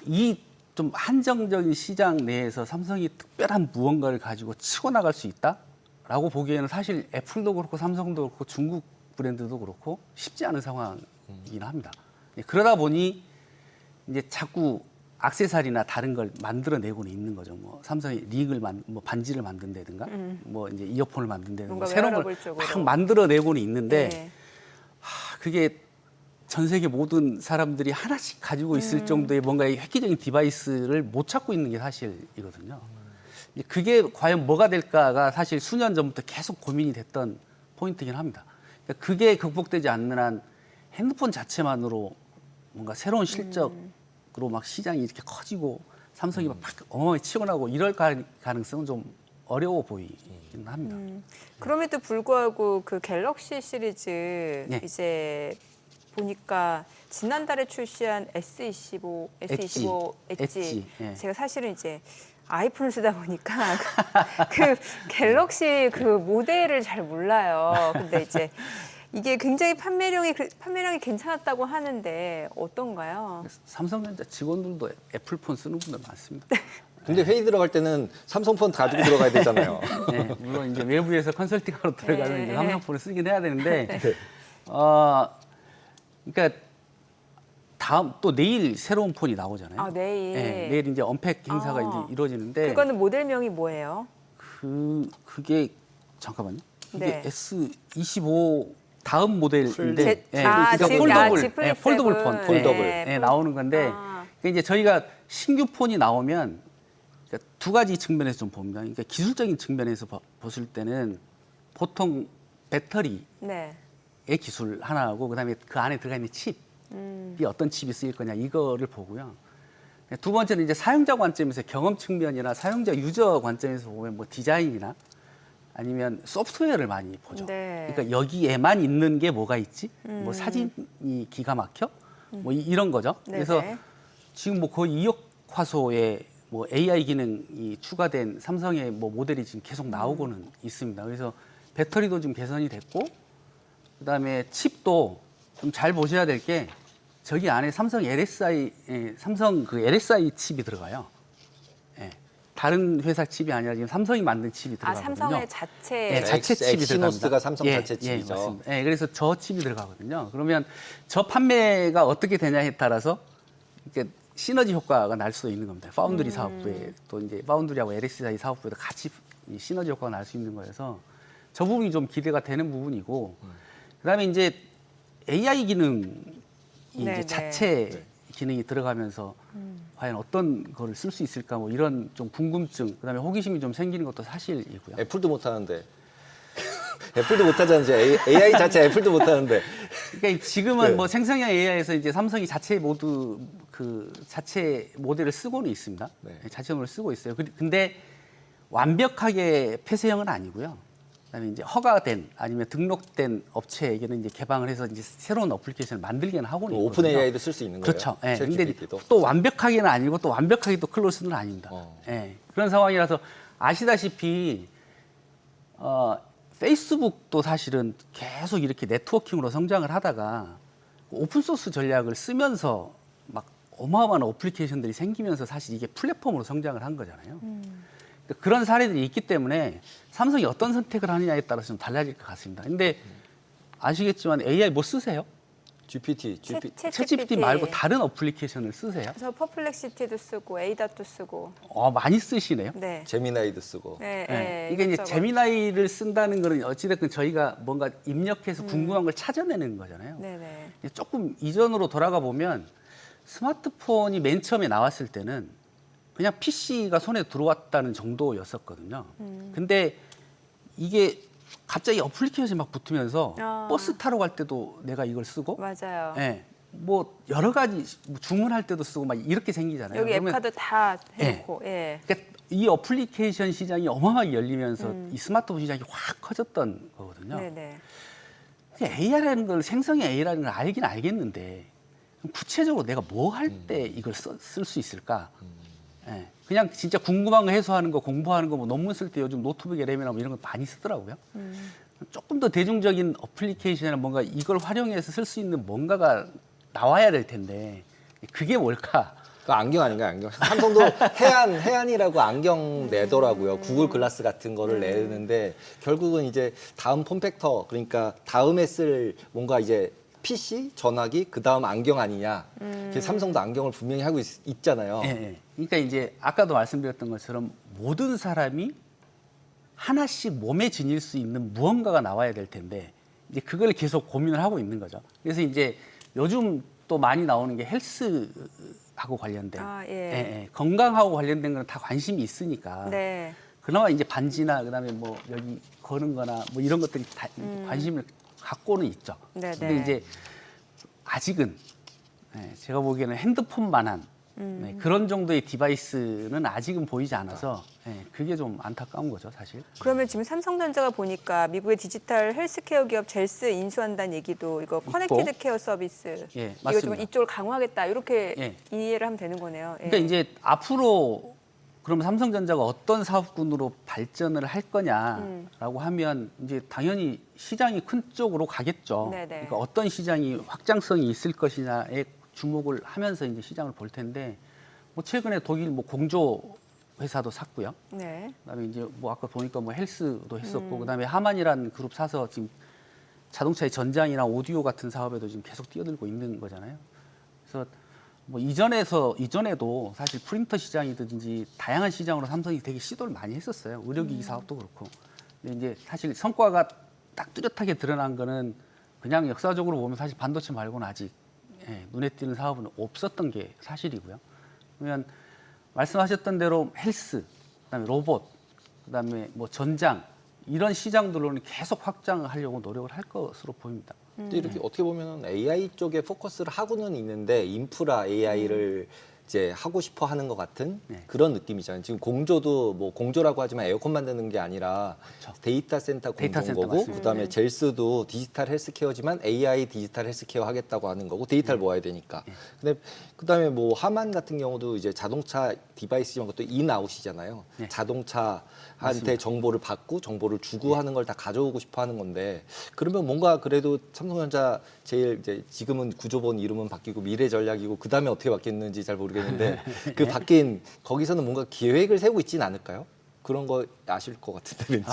이 좀 한정적인 시장 내에서 삼성이 특별한 무언가를 가지고 치고 나갈 수 있다라고 보기에는 사실 애플도 그렇고 삼성도 그렇고 중국 브랜드도 그렇고 쉽지 않은 상황이긴 합니다. 그러다 보니 이제 자꾸 액세서리나 다른 걸 만들어내고는 있는 거죠. 뭐 삼성이 링을 뭐 반지를 만든다든가, 뭐 이제 이어폰을 만든다든가, 뭔가 새로운 걸 웨어러블 쪽으로. 막 만들어내고는 있는데 네. 그게 전 세계 모든 사람들이 하나씩 가지고 있을 정도의 뭔가 획기적인 디바이스를 못 찾고 있는 게 사실이거든요. 그게 과연 뭐가 될까가 사실 수년 전부터 계속 고민이 됐던 포인트이긴 합니다. 그러니까 그게 극복되지 않는 한 핸드폰 자체만으로 뭔가 새로운 실적으로 막 시장이 이렇게 커지고 삼성이 막 어마어마하게 치고 나고 이럴 가능성은 좀 어려워 보이긴 합니다. 그럼에도 불구하고 그 갤럭시 시리즈 네. 이제 보니까 지난달에 출시한 S25 엣지. 예. 제가 사실은 이제 아이폰을 쓰다 보니까 그 갤럭시 그 모델을 잘 몰라요. 근데 이제 이게 굉장히 판매량이 괜찮았다고 하는데 어떤가요? 삼성전자 직원들도 애플폰 쓰는 분들 많습니다. 근데 회의 들어갈 때는 삼성폰 가지고 들어가야 되잖아요. 네, 물론 이제 외부에서 컨설팅하러 들어가면 네. 이제 삼성폰을 쓰긴 해야 되는데, 그러니까 또 내일 새로운 폰이 나오잖아요. 아, 내일. 네, 내일 이제 언팩 행사가 이제 이루어지는데, 그거는 모델명이 뭐예요? 그게 잠깐만요. 이게 네. S25 다음 모델인데, 그러니까 폴더블 폰, 네, 나오는 건데, 아. 그러니까 이제 저희가 신규 폰이 나오면 그러니까 두 가지 측면에서 좀 봅니다. 그러니까 기술적인 측면에서 봤을 때는 보통 배터리의 네. 기술 하나하고 그다음에 그 안에 들어가 있는 칩이 어떤 칩이 쓰일 거냐 이거를 보고요. 두 번째는 이제 사용자 관점에서 경험 측면이나 사용자 유저 관점에서 보면 뭐 디자인이나 아니면 소프트웨어를 많이 보죠. 네. 그러니까 여기에만 있는 게 뭐가 있지? 뭐 사진이 기가 막혀? 뭐 이런 거죠. 그래서 네네. 지금 뭐 거의 2억 화소의 뭐 AI 기능이 추가된 삼성의 뭐 모델이 지금 계속 나오고는 있습니다. 그래서 배터리도 좀 개선이 됐고, 그다음에 칩도 좀 잘 보셔야 될 게 저기 안에 삼성 LSI 칩이 들어가요. 예. 다른 회사 칩이 아니라 지금 삼성이 만든 칩이 아, 들어가거든요. 삼성의 자체. 네, 자체 칩이 들어갑니다. 엑시노스가 삼성 자체 칩이죠. 맞습니다. 예, 그래서 저 칩이 들어가거든요. 그러면 저 판매가 어떻게 되냐에 따라서 이렇게 시너지 효과가 날 수도 있는 겁니다. 파운드리 사업부에 또 이제 파운드리하고 LSI 사업부에도 같이 이 시너지 효과가 날 수 있는 거여서 저 부분이 좀 기대가 되는 부분이고 그다음에 이제 AI 기능이 네, 이제 네. 자체 기능이 들어가면서 과연 어떤 거를 쓸 수 있을까 뭐 이런 좀 궁금증 그다음에 호기심이 좀 생기는 것도 사실이고요. 애플도 못 하는데. 애플도 못 하잖아요. 이제 AI 자체 애플도 못 하는데. 그러니까 지금은 네. 뭐 생성형 AI에서 이제 삼성이 자체 모두 그 자체 모델을 쓰고는 있습니다. 네. 자체 모델을 쓰고 있어요. 근데 완벽하게 폐쇄형은 아니고요. 그다음에 이제 허가된 아니면 등록된 업체에게는 이제 개방을 해서 이제 새로운 어플리케이션을 만들기는 하고는 있거든요. 오픈 AI도 쓸 수 있는 거예요. 그렇죠. 예. 근데 챗GPT도. 또 완벽하게는 아니고 또 완벽하게 또 클로즈는 아닙니다. 예. 그런 상황이라서 아시다시피 페이스북도 사실은 계속 이렇게 네트워킹으로 성장을 하다가 오픈소스 전략을 쓰면서 막 어마어마한 어플리케이션들이 생기면서 사실 이게 플랫폼으로 성장을 한 거잖아요. 그러니까 그런 사례들이 있기 때문에 삼성이 어떤 선택을 하느냐에 따라서 좀 달라질 것 같습니다. 근데 아시겠지만 AI 뭐 쓰세요? GPT. 챗GPT 말고 다른 어플리케이션을 쓰세요? 저 퍼플렉시티도 쓰고 에이닷도 쓰고. 많이 쓰시네요. 네. 제미나이도 쓰고. 네, 네. 네, 이게 이제 이것저것. 제미나이를 쓴다는 거는 어찌됐든 저희가 뭔가 입력해서 궁금한 걸 찾아내는 거잖아요. 네네. 조금 이전으로 돌아가 보면 스마트폰이 맨 처음에 나왔을 때는 그냥 PC가 손에 들어왔다는 정도였었거든요. 근데 이게 갑자기 어플리케이션이 막 붙으면서 버스 타러 갈 때도 내가 이걸 쓰고 맞아요. 예. 뭐 여러 가지 주문할 때도 쓰고 막 이렇게 생기잖아요. 여기 그러면 앱카드 다 해놓고. 예. 그러니까 이 어플리케이션 시장이 어마어마하게 열리면서 이 스마트폰 시장이 확 커졌던 거거든요. 네네. AI라는 걸 생성의 AI라는 걸 알긴 알겠는데 그럼 구체적으로 내가 뭐 할 때 이걸 쓸 수 있을까? 예. 그냥 진짜 궁금한 거 해소하는 거 공부하는 거 뭐 논문 쓸 때 요즘 노트북에 램이나 뭐 이런 거 많이 쓰더라고요. 조금 더 대중적인 어플리케이션이나 뭔가 이걸 활용해서 쓸 수 있는 뭔가가 나와야 될 텐데 그게 뭘까? 그 안경 아닌가요? 안경. 삼성도 해안이라고 안경 내더라고요. 구글 글라스 같은 거를 내는데 결국은 이제 다음 폼팩터 그러니까 다음에 쓸 뭔가 이제 PC, 전화기, 그 다음 안경 아니냐. 삼성도 안경을 분명히 하고 있잖아요. 예, 예. 그러니까 이제 아까도 말씀드렸던 것처럼 모든 사람이 하나씩 몸에 지닐 수 있는 무언가가 나와야 될 텐데 이제 그걸 계속 고민을 하고 있는 거죠. 그래서 이제 요즘 또 많이 나오는 게 헬스하고 관련된 건강하고 관련된 거는 다 관심이 있으니까 네. 그나마 이제 반지나 그다음에 뭐 여기 거는 거나 뭐 이런 것들이 다 관심을 갖고는 있죠. 네네. 근데 이제 아직은 제가 보기에는 핸드폰만한 그런 정도의 디바이스는 아직은 보이지 않아서 그게 좀 안타까운 거죠, 사실. 그러면 지금 삼성전자가 보니까 미국의 디지털 헬스케어 기업 젤스 인수한다는 얘기도 이거 커넥티드 케어 서비스 예, 이거 좀 맞습니다. 이쪽을 강화하겠다 이렇게 예. 이해를 하면 되는 거네요. 예. 그러니까 이제 앞으로 그러면 삼성전자가 어떤 사업군으로 발전을 할 거냐라고 하면 이제 당연히 시장이 큰 쪽으로 가겠죠. 네네. 그러니까 어떤 시장이 확장성이 있을 것이냐에 주목을 하면서 이제 시장을 볼 텐데 뭐 최근에 독일 뭐 공조 회사도 샀고요. 네. 그다음에 이제 뭐 아까 보니까 뭐 헬스도 했었고 그다음에 하만이라는 그룹 사서 지금 자동차의 전장이나 오디오 같은 사업에도 지금 계속 뛰어들고 있는 거잖아요. 그래서 뭐 이전에도 사실 프린터 시장이든지 다양한 시장으로 삼성이 되게 시도를 많이 했었어요. 의료기기 사업도 그렇고. 근데 이제 사실 성과가 딱 뚜렷하게 드러난 거는 그냥 역사적으로 보면 사실 반도체 말고는 아직 눈에 띄는 사업은 없었던 게 사실이고요. 그러면 말씀하셨던 대로 헬스, 그다음에 로봇, 그다음에 뭐 전장 이런 시장들로는 계속 확장을 하려고 노력을 할 것으로 보입니다. 근데 이렇게 어떻게 보면 AI 쪽에 포커스를 하고는 있는데 인프라 AI를 이제 하고 싶어 하는 것 같은 그런 느낌이잖아요. 지금 공조도 뭐 공조라고 하지만 에어컨 만드는 게 아니라 그렇죠. 데이터 센터 데이터 센터 공조인 거고 맞습니다. 그다음에 젤스도 디지털 헬스케어지만 AI 디지털 헬스케어 하겠다고 하는 거고 데이터를 모아야 되니까. 근데 그다음에 뭐 하만 같은 경우도 이제 자동차 디바이스 이런 것도 인아웃이잖아요. 자동차 한테 정보를 받고 정보를 주고 하는 걸 다 가져오고 싶어 하는 건데 그러면 뭔가 그래도 삼성전자 제일 이제 지금은 구조본 이름은 바뀌고 미래 전략이고 그다음에 어떻게 바뀌었는지 잘 모르겠는데 그 바뀐 거기서는 뭔가 계획을 세우고 있지는 않을까요? 그런 거 아실 것 같은데 왠지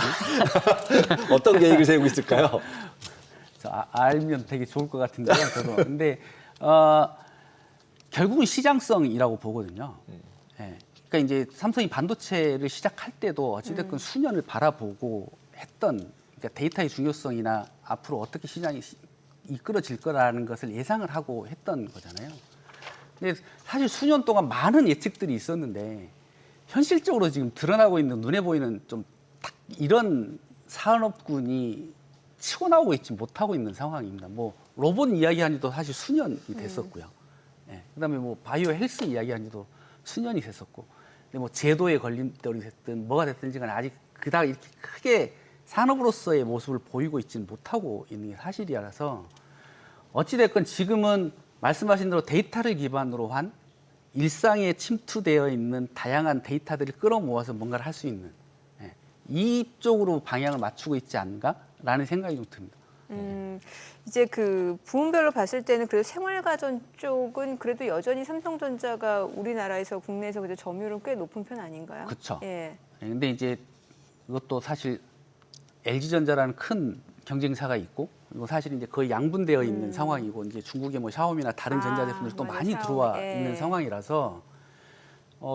어떤 계획을 세우고 있을까요? 알면 되게 좋을 것 같은데요, 저도. 근데 결국은 시장성이라고 보거든요. 예. 그러니까 이제 삼성이 반도체를 시작할 때도 어찌됐건 수년을 바라보고 했던 그러니까 데이터의 중요성이나 앞으로 어떻게 시장이 이끌어질 거라는 것을 예상을 하고 했던 거잖아요. 근데 사실 수년 동안 많은 예측들이 있었는데 현실적으로 지금 드러나고 있는 눈에 보이는 좀 딱 이런 산업군이 치고 나오고 있지 못하고 있는 상황입니다. 뭐 로봇 이야기한 지도 사실 수년이 됐었고요. 예. 그다음에 뭐 바이오 헬스 이야기한 지도 수년이 됐었고, 근데 뭐 제도의 걸림돌이 됐든 뭐가 됐든지 간에 아직 그닥 이렇게 크게 산업으로서의 모습을 보이고 있지는 못하고 있는 게 사실이라서 어찌됐건 지금은 말씀하신 대로 데이터를 기반으로 한 일상에 침투되어 있는 다양한 데이터들을 끌어모아서 뭔가를 할 수 있는 이쪽으로 방향을 맞추고 있지 않은가라는 생각이 좀 듭니다. 이제 그 부문별로 봤을 때는 그래도 생활가전 쪽은 그래도 여전히 삼성전자가 우리나라에서 국내에서 그래도 점유율은 꽤 높은 편 아닌가요? 그렇죠. 예. 근데 이제 이것도 사실 LG전자라는 큰 경쟁사가 있고 그리고 사실 이제 거의 양분되어 있는 상황이고 이제 중국의 뭐 샤오미나 다른 전자제품들이 또 맞아, 많이 샤오미. 들어와 예. 있는 상황이라서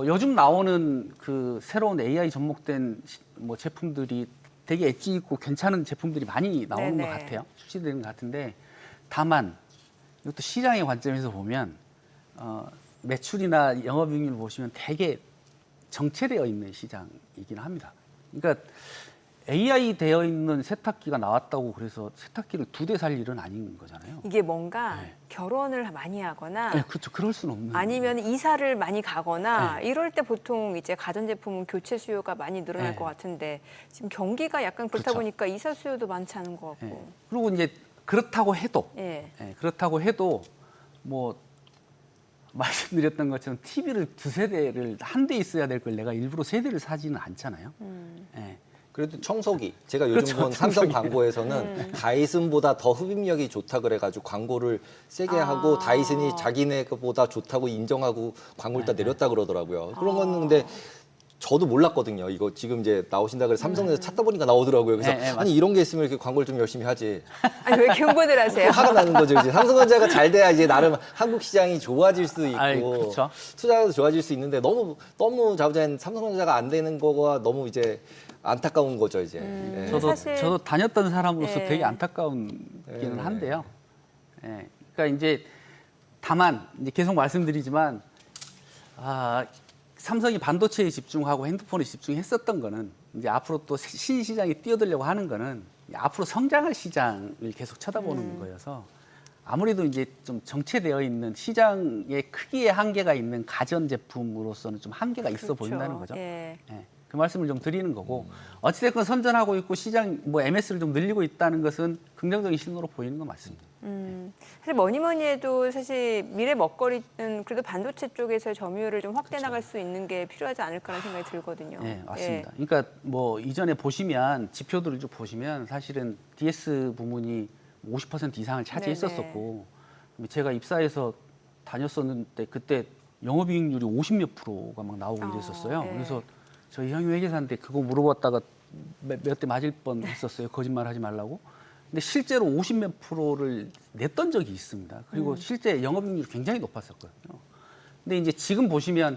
요즘 나오는 그 새로운 AI 접목된 뭐 제품들이 되게 엣지 있고 괜찮은 제품들이 많이 나오는 네네. 것 같아요. 출시되는 것 같은데 다만 이것도 시장의 관점에서 보면 매출이나 영업이익률 보시면 되게 정체되어 있는 시장이긴 합니다. 그러니까 AI 되어 있는 세탁기가 나왔다고 그래서 세탁기를 2대 살 일은 아닌 거잖아요. 이게 뭔가 네. 결혼을 많이 하거나 네, 그렇죠. 그럴 수는 없는. 아니면 이사를 많이 가거나 네. 이럴 때 보통 이제 가전제품은 교체 수요가 많이 늘어날 네. 것 같은데 지금 경기가 약간 그렇다 그렇죠. 보니까 이사 수요도 많지 않은 것 같고. 네. 그리고 이제 그렇다고 해도 그렇다고 해도 뭐 말씀드렸던 것처럼 TV를 2세대를 한 대 있어야 될 걸 내가 일부러 3대를 사지는 않잖아요. 네. 그래도 청소기 제가 요즘 그렇죠, 본 삼성 청소기. 광고에서는 다이슨보다 더 흡입력이 좋다 그래가지고 광고를 세게 하고 다이슨이 자기네 것보다 좋다고 인정하고 광고를 다 내렸다 그러더라고요. 그런 거는 근데 저도 몰랐거든요. 이거 지금 이제 나오신다 그래서 삼성에서 찾다 보니까 나오더라고요. 그래서 네, 아니 이런 게 있으면 이렇게 광고를 좀 열심히 하지. 아니 왜 이렇게 홍보들 하세요? 화가 나는 거죠. 이제 삼성전자가 잘 돼야 이제 나름 한국 시장이 좋아질 수도 있고 아이, 그렇죠. 투자도 좋아질 수 있는데 너무 자부자는 삼성전자가 안 되는 거가 너무 이제 안타까운 거죠 이제. 예. 저도 다녔던 사람으로서 예. 되게 안타까운기는 한데요. 예. 그러니까 이제 다만 이제 계속 말씀드리지만 삼성이 반도체에 집중하고 핸드폰에 집중했었던 거는 이제 앞으로 또 신시장에 뛰어들려고 하는 거는 앞으로 성장할 시장을 계속 쳐다보는 거여서 아무래도 이제 좀 정체되어 있는 시장의 크기의 한계가 있는 가전 제품으로서는 좀 한계가 있어 보인다는 거죠. 예. 예, 그 말씀을 좀 드리는 거고 어찌됐건 선전하고 있고 시장 뭐 MS를 좀 늘리고 있다는 것은 긍정적인 신호로 보이는 건 맞습니다. 사실 뭐니 해도 사실 미래 먹거리는 그래도 반도체 쪽에서 점유율을 좀 확대 나갈 수 있는 게 필요하지 않을까라는 생각이 들거든요. 네, 맞습니다. 그러니까 뭐 이전에 보시면 지표들을 쭉 보시면 사실은 DS 부문이 50% 이상을 차지했었었고 제가 입사해서 다녔었는데 그때 영업이익률이 50몇 프로가 막 나오고 이랬었어요. 네. 그래서 저희 형이 회계사한테 그거 물어봤다가 몇 대 맞을 뻔 했었어요. 거짓말 하지 말라고. 근데 실제로 50몇 프로를 냈던 적이 있습니다. 그리고 실제 영업이익률이 굉장히 높았었거든요. 근데 이제 지금 보시면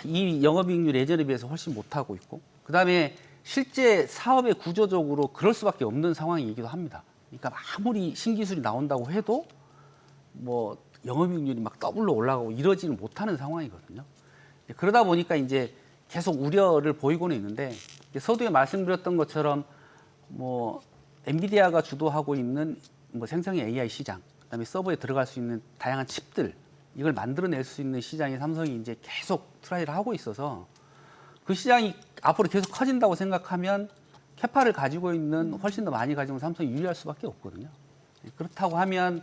이 영업이익률 예전에 비해서 훨씬 못하고 있고 그다음에 실제 사업의 구조적으로 그럴 수밖에 없는 상황이기도 합니다. 그러니까 아무리 신기술이 나온다고 해도 뭐 영업이익률이 막 더블로 올라가고 이러지는 못하는 상황이거든요. 그러다 보니까 이제 계속 우려를 보이고는 있는데 서두에 말씀드렸던 것처럼 뭐 엔비디아가 주도하고 있는 뭐 생성의 AI 시장, 그다음에 서버에 들어갈 수 있는 다양한 칩들 이걸 만들어낼 수 있는 시장에 삼성이 이제 계속 트라이를 하고 있어서 그 시장이 앞으로 계속 커진다고 생각하면 캐파를 가지고 있는 훨씬 더 많이 가지고 삼성이 유리할 수밖에 없거든요. 그렇다고 하면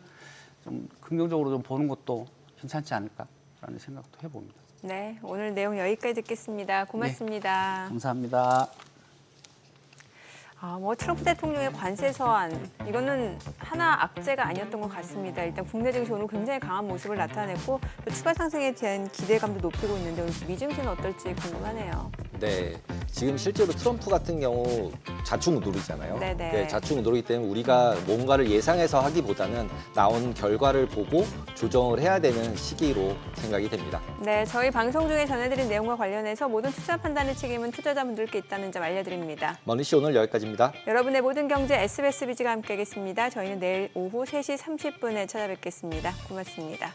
좀 긍정적으로 좀 보는 것도 괜찮지 않을까라는 생각도 해봅니다. 네, 오늘 내용 여기까지 듣겠습니다. 고맙습니다. 감사합니다. 뭐 트럼프 대통령의 관세 서한 이거는 하나 악재가 아니었던 것 같습니다. 일단 국내 증시 오늘 굉장히 강한 모습을 나타냈고 또 추가 상승에 대한 기대감도 높이고 있는데 오늘 미증시는 어떨지 궁금하네요. 네, 지금 실제로 트럼프 같은 경우 자충우돌이잖아요. 네네. 네, 자충우돌이기 때문에 우리가 뭔가를 예상해서 하기보다는 나온 결과를 보고 조정을 해야 되는 시기로 생각이 됩니다. 네, 저희 방송 중에 전해드린 내용과 관련해서 모든 투자 판단의 책임은 투자자분들께 있다는 점 알려드립니다. 머니씨 오늘 여기까지입니다. 여러분의 모든 경제 SBS 비즈가 함께하겠습니다. 저희는 내일 오후 3시 30분에 찾아뵙겠습니다. 고맙습니다.